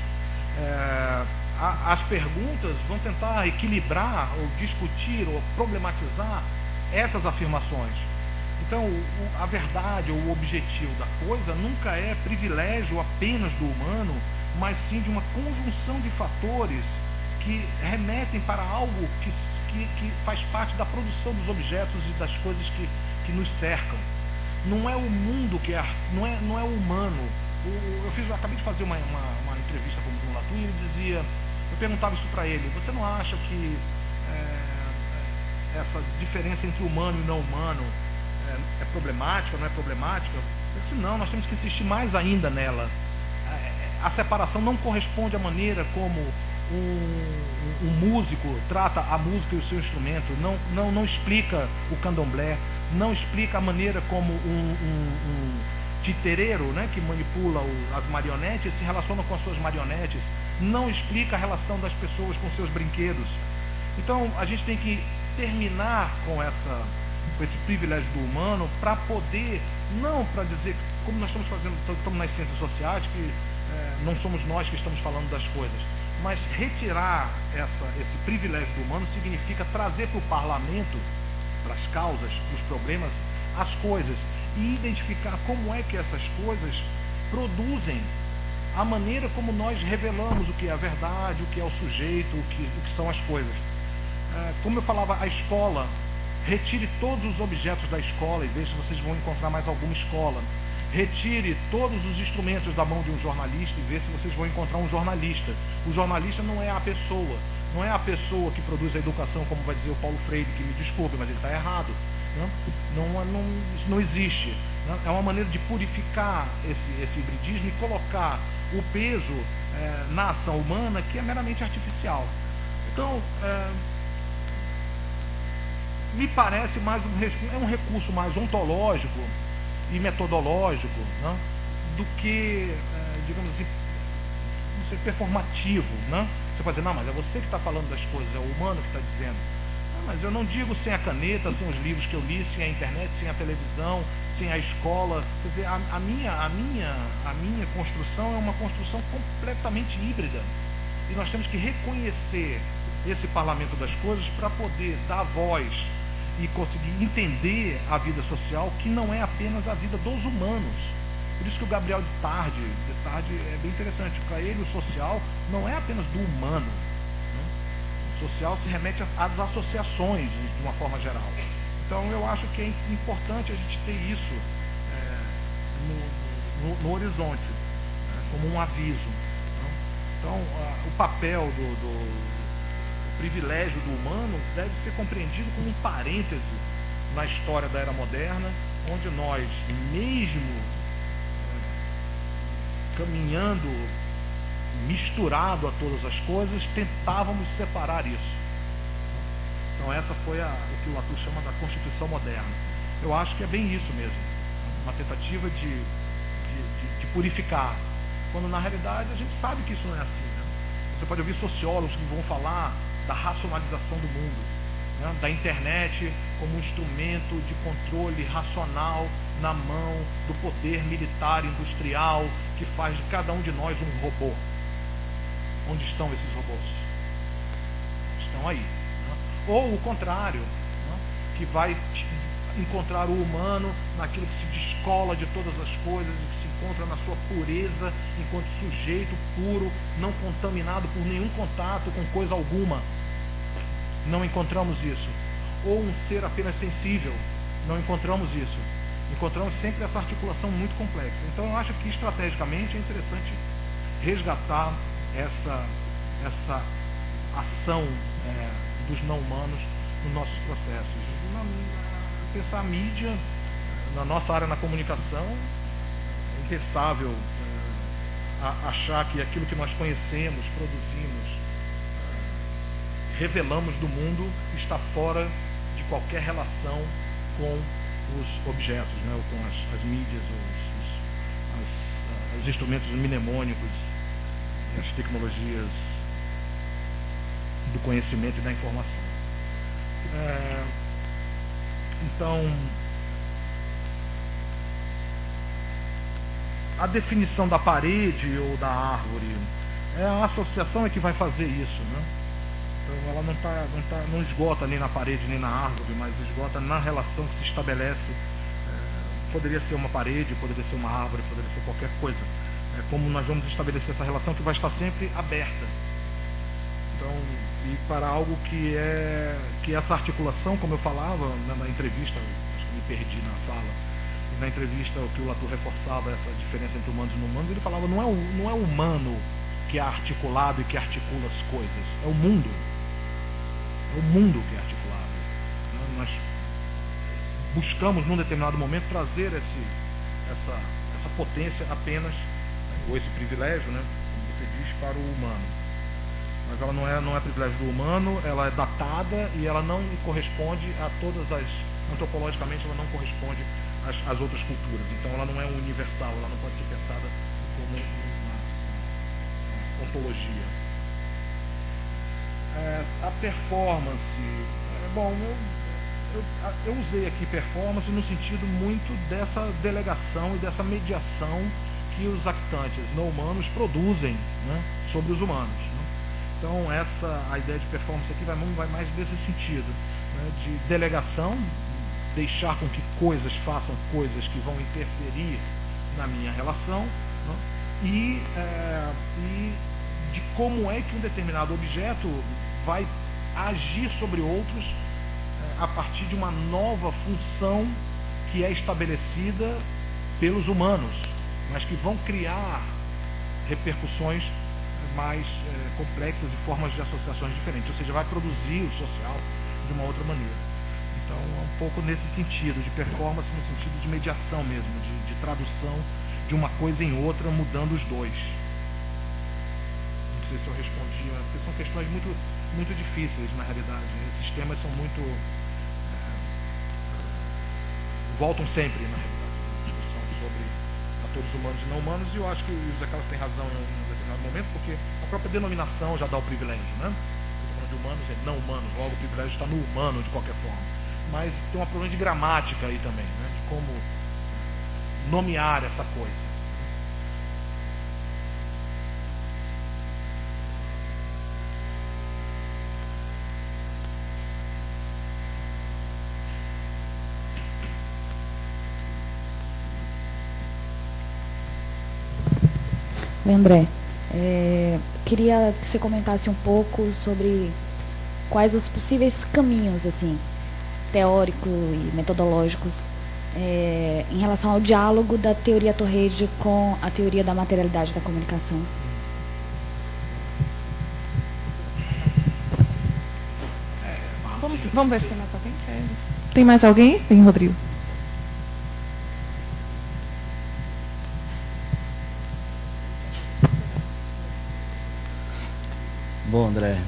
As perguntas vão tentar equilibrar, ou discutir, ou problematizar essas afirmações. Então, a verdade ou o objetivo da coisa nunca é privilégio apenas do humano, mas sim de uma conjunção de fatores que remetem para algo que faz parte da produção dos objetos e das coisas que nos cercam. Não é o mundo que não é o humano. Eu acabei de fazer uma entrevista com o Latour e ele dizia, eu perguntava isso para ele, você não acha que essa diferença entre humano e não humano é problemática, não é problemática? Eu disse, não, nós temos que insistir mais ainda nela. A separação não corresponde à maneira como um músico trata a música e o seu instrumento, não explica o candomblé, não explica a maneira como um titereiro, né, que manipula as marionetes se relaciona com as suas marionetes, não explica a relação das pessoas com seus brinquedos. Então a gente tem que terminar com esse privilégio do humano para poder, não para dizer, como nós estamos fazendo, estamos nas ciências sociais, que não somos nós que estamos falando das coisas, mas retirar esse privilégio do humano significa trazer para o parlamento, para as causas, para os problemas, as coisas, e identificar como é que essas coisas produzem a maneira como nós revelamos o que é a verdade, o que é o sujeito, o que são as coisas. Como eu falava, a escola, retire todos os objetos da escola e veja se vocês vão encontrar mais alguma escola. Retire todos os instrumentos da mão de um jornalista e veja se vocês vão encontrar um jornalista. O jornalista não é a pessoa, não é a pessoa que produz a educação, como vai dizer o Paulo Freire, que me desculpe, mas ele está errado. Não existe. É uma maneira de purificar esse hibridismo e colocar o peso na ação humana, que é meramente artificial. Então, me parece mais um recurso mais ontológico e metodológico, né, do que, digamos assim, não sei, performativo. Né? Você pode dizer, não, mas é você que está falando das coisas, é o humano que está dizendo. Mas eu não digo sem a caneta, sem os livros que eu li, sem a internet, sem a televisão, sem a escola. Quer dizer, a minha construção é uma construção completamente híbrida. E nós temos que reconhecer esse parlamento das coisas para poder dar voz e conseguir entender a vida social, que não é apenas a vida dos humanos. Por isso que o Gabriel de Tarde é bem interessante. Para ele, o social não é apenas do humano. O social se remete às associações, de uma forma geral. Então, eu acho que é importante a gente ter isso no horizonte, como um aviso. Então, o papel do privilégio do humano deve ser compreendido como um parêntese na história da era moderna, onde nós, mesmo caminhando misturado a todas as coisas, tentávamos separar isso. Então essa foi o que o Latour chama da Constituição moderna. Eu acho que é bem isso mesmo, uma tentativa de purificar, quando na realidade a gente sabe que isso não é assim. Né? Você pode ouvir sociólogos que vão falar da racionalização do mundo, né? Da internet como um instrumento de controle racional na mão do poder militar industrial que faz de cada um de nós um robô. Onde estão esses robôs? Estão aí. Né? Ou o contrário, né? Que vai encontrar o humano naquilo que se descola de todas as coisas e que se encontra na sua pureza enquanto sujeito puro, não contaminado por nenhum contato com coisa alguma. Não encontramos isso. Ou um ser apenas sensível. Não encontramos isso. Encontramos sempre essa articulação muito complexa. Então eu acho que estrategicamente é interessante resgatar essa ação dos não humanos nos nossos processos. Pensar a mídia, na nossa área na comunicação, é impensável achar que aquilo que nós conhecemos, produzimos, revelamos do mundo está fora de qualquer relação com os objetos, né, ou com as mídias, os instrumentos mnemônicos, as tecnologias do conhecimento e da informação. Então, a definição da parede ou da árvore É a associação é que vai fazer isso, né? Então ela não esgota nem na parede nem na árvore, mas esgota na relação que se estabelece. Poderia ser uma parede, poderia ser uma árvore, poderia ser qualquer coisa. É como nós vamos estabelecer essa relação que vai estar sempre aberta. Então, e para algo que essa articulação, como eu falava na entrevista, acho que me perdi na fala, e na entrevista o que o Latour reforçava essa diferença entre humanos e não humanos, ele falava não é o humano que é articulado e que articula as coisas, é o mundo. É o mundo que é articulado. Nós buscamos num determinado momento trazer essa potência apenas, ou esse privilégio, né, como você diz, para o humano. Mas ela não é privilégio do humano, ela é datada e ela não corresponde a todas as... Antropologicamente ela não corresponde às outras culturas. Então ela não é universal, ela não pode ser pensada como uma ontologia. A performance... Bom, eu usei aqui performance no sentido muito dessa delegação e dessa mediação que os actantes não humanos produzem, né, sobre os humanos. Né? Então a ideia de performance aqui vai mais desse sentido, né, de delegação, deixar com que coisas façam coisas que vão interferir na minha relação, né, e de como é que um determinado objeto vai agir sobre outros a partir de uma nova função que é estabelecida pelos humanos, mas que vão criar repercussões mais complexas e formas de associações diferentes, ou seja, vai produzir o social de uma outra maneira. Então é um pouco nesse sentido, de performance no sentido de mediação mesmo, de tradução de uma coisa em outra, mudando os dois. Não sei se eu respondi, porque são questões muito difíceis na realidade. Esses temas são muito... voltam sempre na realidade, na discussão sobre atores humanos e não humanos, e eu acho que o José Carlos tem razão em um determinado momento, porque a própria denominação já dá o privilégio, né? Estou falando de humanos e não humanos, logo o privilégio está no humano de qualquer forma. Mas tem uma problema de gramática aí também, né? De como nomear essa coisa. Oi, André. Queria que você comentasse um pouco sobre quais os possíveis caminhos, assim, teóricos e metodológicos, em relação ao diálogo da teoria Torrede com a teoria da materialidade da comunicação. Vamos ver se tem mais alguém. Tem mais alguém? Tem, Rodrigo. Bom, André,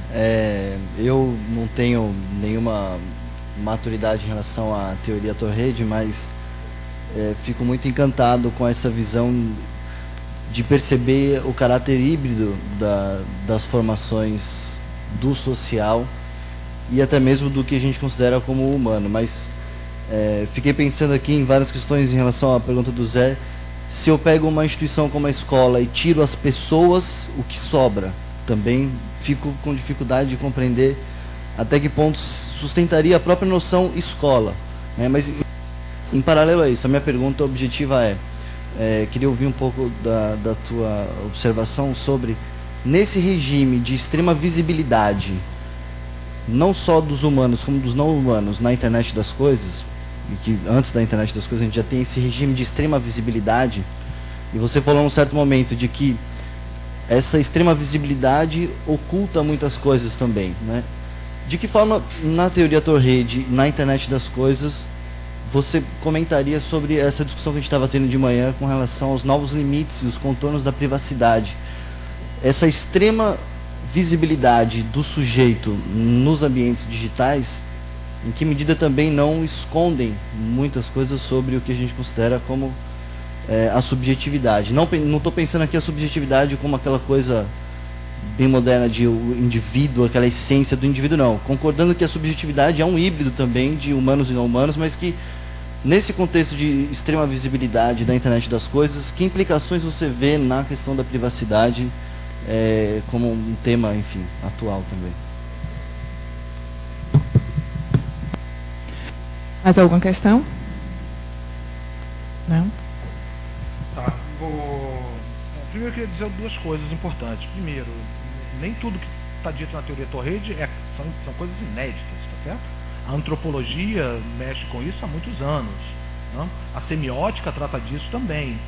eu não tenho nenhuma maturidade em relação à teoria Torrede, mas fico muito encantado com essa visão de perceber o caráter híbrido das formações do social e até mesmo do que a gente considera como humano. Mas fiquei pensando aqui em várias questões em relação à pergunta do Zé. Se eu pego uma instituição como a escola e tiro as pessoas, o que sobra? Também fico com dificuldade de compreender até que ponto sustentaria a própria noção escola, né? Mas em paralelo a isso, a minha pergunta objetiva queria ouvir um pouco da tua observação sobre, nesse regime de extrema visibilidade, não só dos humanos como dos não humanos na internet das coisas, e que antes da internet das coisas a gente já tem esse regime de extrema visibilidade, e você falou num certo momento de que essa extrema visibilidade oculta muitas coisas também, né? De que forma, na teoria Torrede, na internet das coisas, você comentaria sobre essa discussão que a gente estava tendo de manhã com relação aos novos limites e os contornos da privacidade? Essa extrema visibilidade do sujeito nos ambientes digitais, em que medida também não escondem muitas coisas sobre o que a gente considera como a subjetividade. Não estou pensando aqui a subjetividade como aquela coisa bem moderna de o indivíduo, aquela essência do indivíduo, não. Concordando que a subjetividade é um híbrido também de humanos e não humanos, mas que nesse contexto de extrema visibilidade da internet das coisas, que implicações você vê na questão da privacidade como um tema, enfim, atual também. Mais alguma questão? Não? Tá. Primeiro eu queria dizer duas coisas importantes. Primeiro, nem tudo que está dito na teoria Torrede são coisas inéditas, tá certo? A antropologia mexe com isso há muitos anos. Não? A semiótica trata disso também.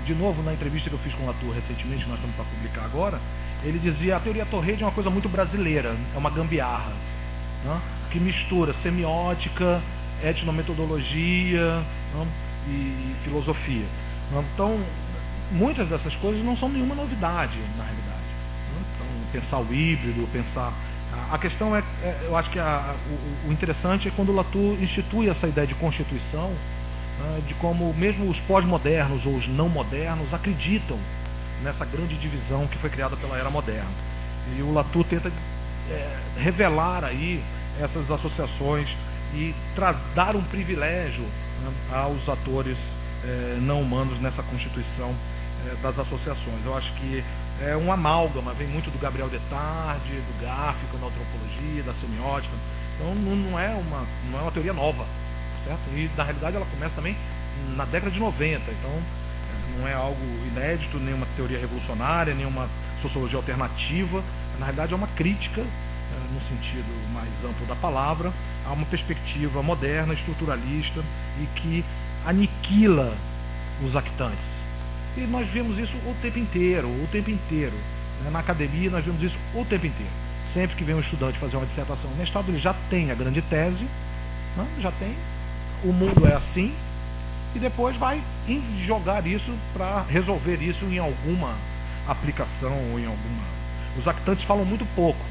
De novo, na entrevista que eu fiz com o Latour recentemente, que nós estamos para publicar agora, ele dizia: a teoria Torrede é uma coisa muito brasileira, é uma gambiarra, não? Que mistura semiótica, etnometodologia, não? E filosofia. Não? Então, muitas dessas coisas não são nenhuma novidade, na realidade. Não? Então, pensar o híbrido, pensar... A questão eu acho que o interessante é quando o Latour institui essa ideia de constituição, de como mesmo os pós-modernos ou os não modernos acreditam nessa grande divisão que foi criada pela era moderna. E o Latour tenta revelar aí essas associações e dar um privilégio, né, aos atores não humanos nessa constituição das associações. Eu acho que é um amálgama, vem muito do Gabriel Detarde, do gráfico, da antropologia, da semiótica. Então não é uma teoria nova, certo? E na realidade ela começa também na década de 90, então não é algo inédito, nenhuma teoria revolucionária, nenhuma sociologia alternativa. Na realidade é uma crítica, no sentido mais amplo da palavra, a uma perspectiva moderna, estruturalista e que aniquila os actantes. E nós vemos isso o tempo inteiro. Né? Na academia nós vemos isso o tempo inteiro. Sempre que vem um estudante fazer uma dissertação no mestrado, ele já tem a grande tese, né? Já tem, o mundo é assim, e depois vai jogar isso para resolver isso em alguma aplicação ou em alguma... Os actantes falam muito pouco.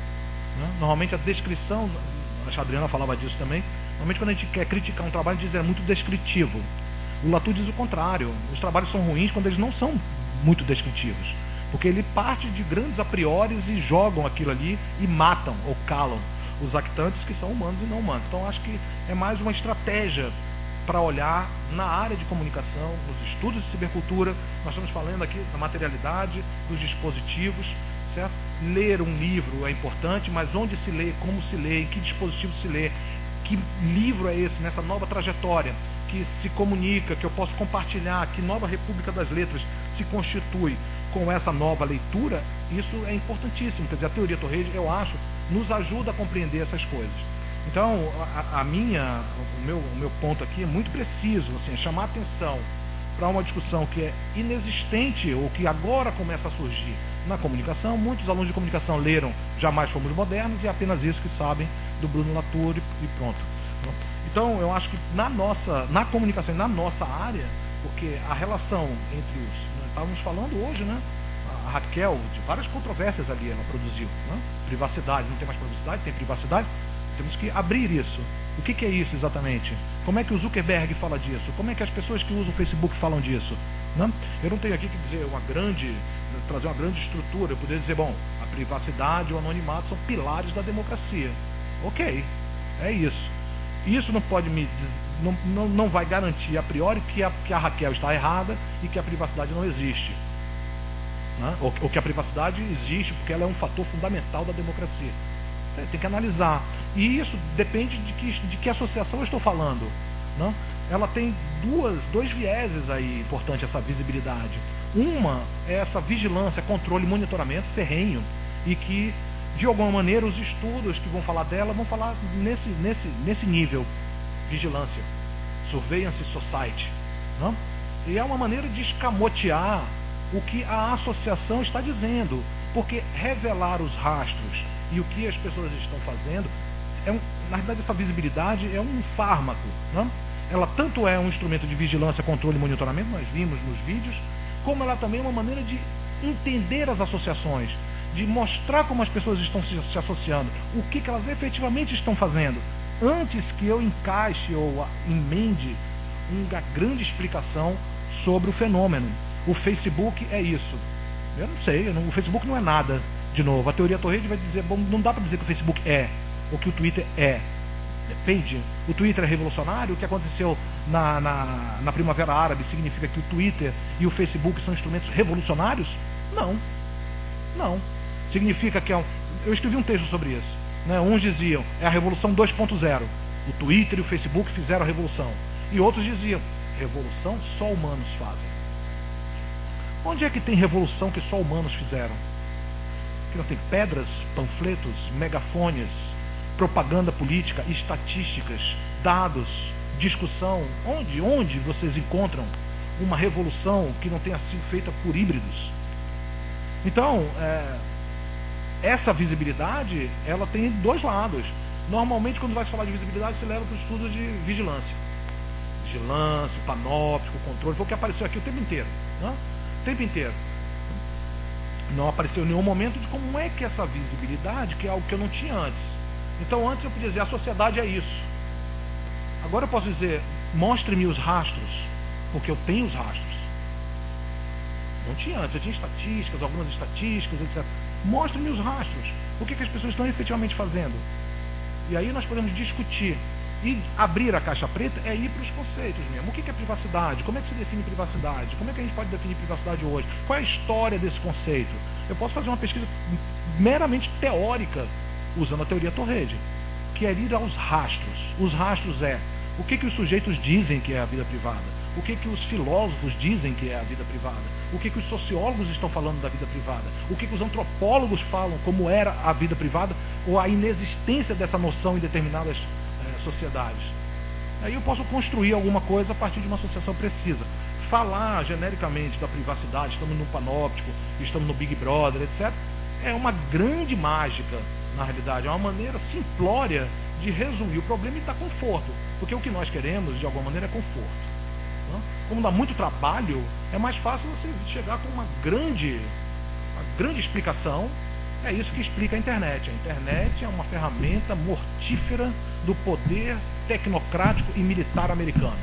Né? Normalmente a descrição, a Adriana falava disso também, normalmente quando a gente quer criticar um trabalho, a gente diz que é muito descritivo. O Latour diz o contrário, os trabalhos são ruins quando eles não são muito descritivos, porque ele parte de grandes a priores e jogam aquilo ali e matam ou calam os actantes que são humanos e não humanos. Então acho que é mais uma estratégia para olhar na área de comunicação, nos estudos de cibercultura. Nós estamos falando aqui da materialidade, dos dispositivos, certo? Ler um livro é importante, mas onde se lê, como se lê, em que dispositivo se lê, que livro é esse nessa nova trajetória que se comunica, que eu posso compartilhar, que nova República das Letras se constitui com essa nova leitura, isso é importantíssimo. Quer dizer, a teoria Torrede, eu acho, nos ajuda a compreender essas coisas. Então, o meu ponto aqui é muito preciso, assim, é chamar atenção para uma discussão que é inexistente ou que agora começa a surgir na comunicação. Muitos alunos de comunicação leram Jamais Fomos Modernos e é apenas isso que sabem do Bruno Latour e pronto. Então, eu acho que na comunicação e na nossa área, porque a relação entre os... Estávamos falando hoje, né? A Raquel, de várias controvérsias ali, ela produziu. Né? Privacidade, não tem mais privacidade, tem privacidade. Temos que abrir isso. O que é isso exatamente? Como é que o Zuckerberg fala disso? Como é que as pessoas que usam o Facebook falam disso? Né? Eu não tenho aqui que dizer trazer uma grande estrutura. Eu poderia dizer, bom, a privacidade e o anonimato são pilares da democracia. Ok, é isso. Isso não pode não vai garantir a priori que a Raquel está errada e que a privacidade não existe. Né? Ou que a privacidade existe porque ela é um fator fundamental da democracia. Tem que analisar. E isso depende de que associação eu estou falando. Né? Ela tem dois vieses aí importantes, essa visibilidade. Uma é essa vigilância, controle, monitoramento ferrenho, e que, de alguma maneira, os estudos que vão falar dela vão falar nesse nível. Vigilância, Surveillance Society. Né? E é uma maneira de escamotear o que a associação está dizendo, porque revelar os rastros e o que as pessoas estão fazendo, na verdade essa visibilidade é um fármaco. Né? Ela tanto é um instrumento de vigilância, controle e monitoramento, nós vimos nos vídeos, como ela também é uma maneira de entender as associações, de mostrar como as pessoas estão se associando, o que elas efetivamente estão fazendo, antes que eu encaixe ou emende uma grande explicação sobre o fenômeno. O Facebook é isso. Eu não sei, o Facebook não é nada. De novo, a teoria Torrede vai dizer, bom, não dá para dizer que o Facebook é, ou que o Twitter é. Depende. O Twitter é revolucionário, o que aconteceu na Primavera Árabe significa que o Twitter e o Facebook são instrumentos revolucionários? Não. Não. Significa que eu escrevi um texto sobre isso. Né? Uns diziam, é a revolução 2.0. O Twitter e o Facebook fizeram a revolução. E outros diziam, revolução só humanos fazem. Onde é que tem revolução que só humanos fizeram? Que não tem pedras, panfletos, megafones, propaganda política, estatísticas, dados, discussão. Onde vocês encontram uma revolução que não tenha sido feita por híbridos? Então, essa visibilidade, ela tem dois lados. Normalmente, quando vai se falar de visibilidade, se leva para o estudo de vigilância. Vigilância, panóptico, controle, foi o que apareceu aqui o tempo inteiro. Né? O tempo inteiro. Não apareceu em nenhum momento de como é que essa visibilidade, que é algo que eu não tinha antes. Então, antes eu podia dizer, a sociedade é isso. Agora eu posso dizer, mostre-me os rastros, porque eu tenho os rastros. Não tinha antes, eu tinha estatísticas, algumas estatísticas, etc. Mostre-me os rastros. O que as pessoas estão efetivamente fazendo? E aí nós podemos discutir. E abrir a caixa preta é ir para os conceitos mesmo. O que é privacidade? Como é que se define privacidade? Como é que a gente pode definir privacidade hoje? Qual é a história desse conceito? Eu posso fazer uma pesquisa meramente teórica, usando a teoria Torrede, que é ir aos rastros. Os rastros o que os sujeitos dizem que é a vida privada? O que os filósofos dizem que é a vida privada? O que os sociólogos estão falando da vida privada? O que os antropólogos falam como era a vida privada ou a inexistência dessa noção em determinadas sociedades? Aí eu posso construir alguma coisa a partir de uma associação precisa. Falar genericamente da privacidade, estamos no panóptico, estamos no Big Brother, etc., é uma grande mágica, na realidade. É uma maneira simplória de resumir o problema e dar conforto. Porque o que nós queremos, de alguma maneira, é conforto. Como dá muito trabalho, é mais fácil você chegar com uma grande explicação. É isso que explica a internet. A internet é uma ferramenta mortífera do poder tecnocrático e militar americano.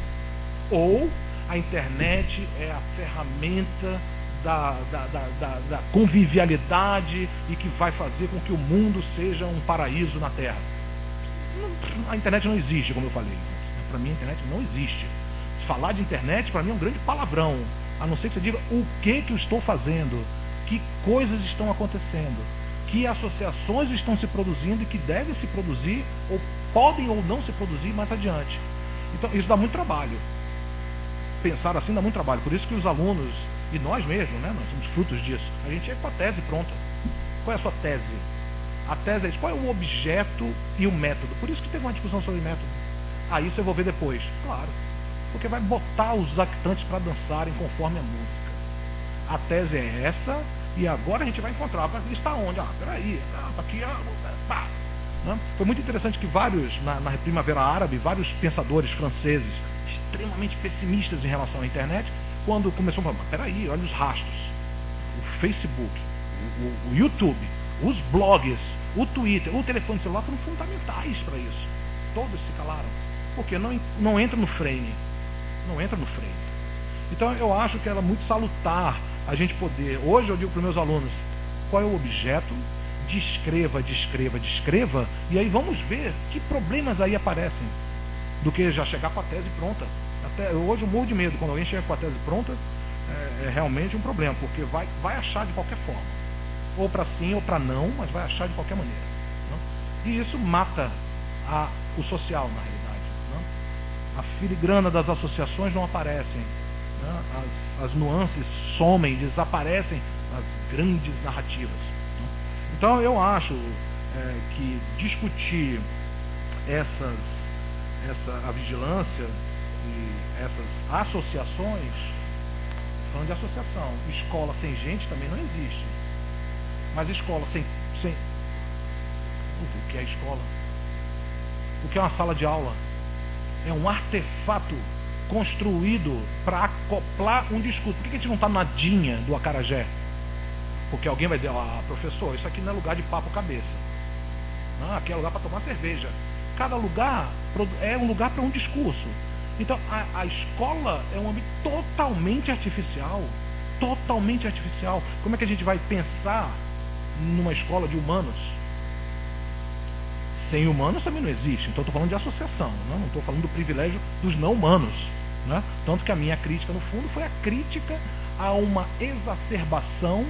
Ou a internet é a ferramenta da convivialidade e que vai fazer com que o mundo seja um paraíso na Terra. A internet não existe, como eu falei. Para mim, a internet não existe. Falar de internet, para mim, é um grande palavrão. A não ser que você diga o que eu estou fazendo, que coisas estão acontecendo, que associações estão se produzindo e que devem se produzir, ou podem ou não se produzir mais adiante. Então, isso dá muito trabalho. Pensar assim dá muito trabalho. Por isso que os alunos, e nós mesmos, né, nós somos frutos disso, a gente é com a tese pronta. Qual é a sua tese? A tese é isso. Qual é o objeto e o método? Por isso que teve uma discussão sobre método. Isso eu vou ver depois. Claro. Porque vai botar os actantes para dançarem conforme a música. A tese é essa, e agora a gente vai encontrar. Está onde? Peraí, aqui, pá. Foi muito interessante que na Primavera Árabe, vários pensadores franceses, extremamente pessimistas em relação à internet, quando começou a falar, peraí, olha os rastros. O Facebook, o YouTube, os blogs, o Twitter, o telefone celular foram fundamentais para isso. Todos se calaram. Porque não entra no frame. Não entra no frame. Então eu acho que era muito salutar a gente poder. Hoje eu digo para os meus alunos, qual é o objeto? Descreva, e aí vamos ver que problemas aí aparecem, do que já chegar com a tese pronta. Hoje eu morro de medo, quando alguém chega com a tese pronta, é realmente um problema, porque vai achar de qualquer forma. Ou para sim, ou para não, mas vai achar de qualquer maneira. E isso mata o social, na realidade. A filigrana das associações não aparecem, as nuances somem, desaparecem as grandes narrativas. Então eu acho que discutir a vigilância e essas associações, falando de associação, escola sem gente também não existe. Mas escola sem o que é escola? O que é uma sala de aula? É um artefato construído para acoplar um discurso. Por que a gente não está na Dinha do Acarajé? Porque alguém vai dizer, professor, isso aqui não é lugar de papo cabeça. Não, aqui é lugar para tomar cerveja. Cada lugar é um lugar para um discurso. Então, a escola é um ambiente totalmente artificial. Totalmente artificial. Como é que a gente vai pensar numa escola de humanos? Sem humanos também não existe. Então, eu estou falando de associação. Não estou falando do privilégio dos não humanos. Tanto que a minha crítica, no fundo, foi a crítica a uma exacerbação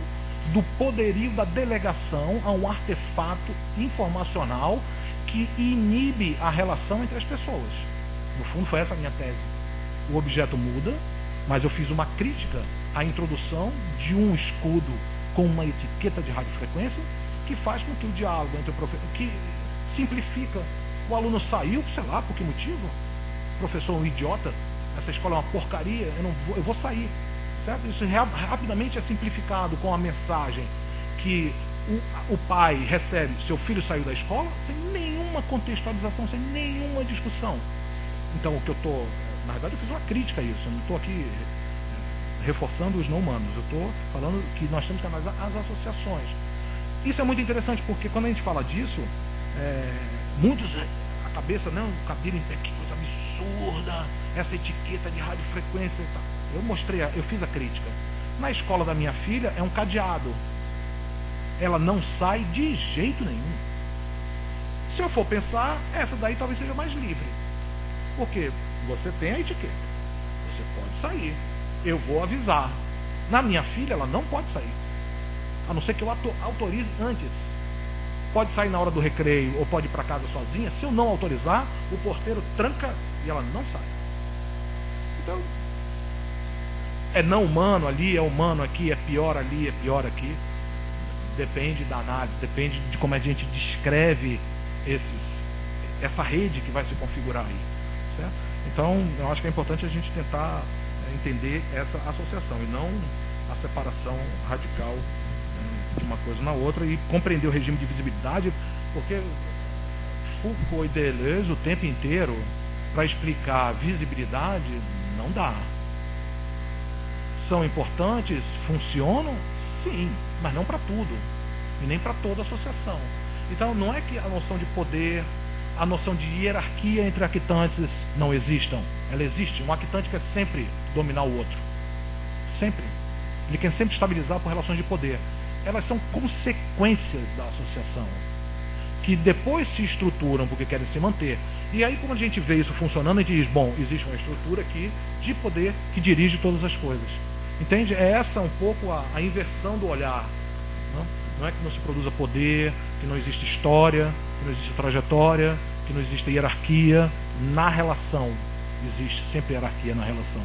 do poderio da delegação a um artefato informacional que inibe a relação entre as pessoas. No fundo, foi essa a minha tese. O objeto muda, mas eu fiz uma crítica à introdução de um escudo com uma etiqueta de radiofrequência que faz com que o diálogo entre o professor, que simplifica. O aluno saiu, sei lá, por que motivo? O professor é um idiota, essa escola é uma porcaria, eu vou sair. Certo? Isso rapidamente é simplificado com a mensagem que o pai recebe, seu filho saiu da escola, sem nenhuma contextualização, sem nenhuma discussão. Então, o que eu estou, na verdade, eu fiz uma crítica a isso, eu não estou aqui reforçando os não humanos, eu estou falando que nós temos que analisar as associações. Isso é muito interessante, porque quando a gente fala disso, muitos, a cabeça, não, o cabelo em pé, que coisa absurda, essa etiqueta de radiofrequência e tal. Eu fiz a crítica. Na escola da minha filha é um cadeado. Ela não sai de jeito nenhum. Se eu for pensar, essa daí talvez seja mais livre. Porque você tem a etiqueta. Você pode sair. Eu vou avisar. Na minha filha, ela não pode sair. A não ser que eu autorize antes. Pode sair na hora do recreio ou pode ir para casa sozinha. Se eu não autorizar, o porteiro tranca e ela não sai. Então, é não humano ali, é humano aqui, é pior ali, é pior aqui. Depende da análise, depende de como a gente descreve essa rede que vai se configurar aí. Certo? Então, eu acho que é importante a gente tentar entender essa associação e não a separação radical de uma coisa na outra e compreender o regime de visibilidade, porque Foucault e Deleuze o tempo inteiro, para explicar a visibilidade, não dá. São importantes? Funcionam? Sim, mas não para tudo. E nem para toda associação. Então, não é que a noção de poder, a noção de hierarquia entre arquitantes não existam. Ela existe. Um arquitante quer sempre dominar o outro. Sempre. Ele quer sempre estabilizar por relações de poder. Elas são consequências da associação, que depois se estruturam porque querem se manter. E aí, como a gente vê isso funcionando, a gente diz, bom, existe uma estrutura aqui de poder que dirige todas as coisas. Entende? É essa um pouco a inversão do olhar. Não é que não se produza poder, que não existe história, que não existe trajetória, que não existe hierarquia. Na relação existe sempre hierarquia na relação.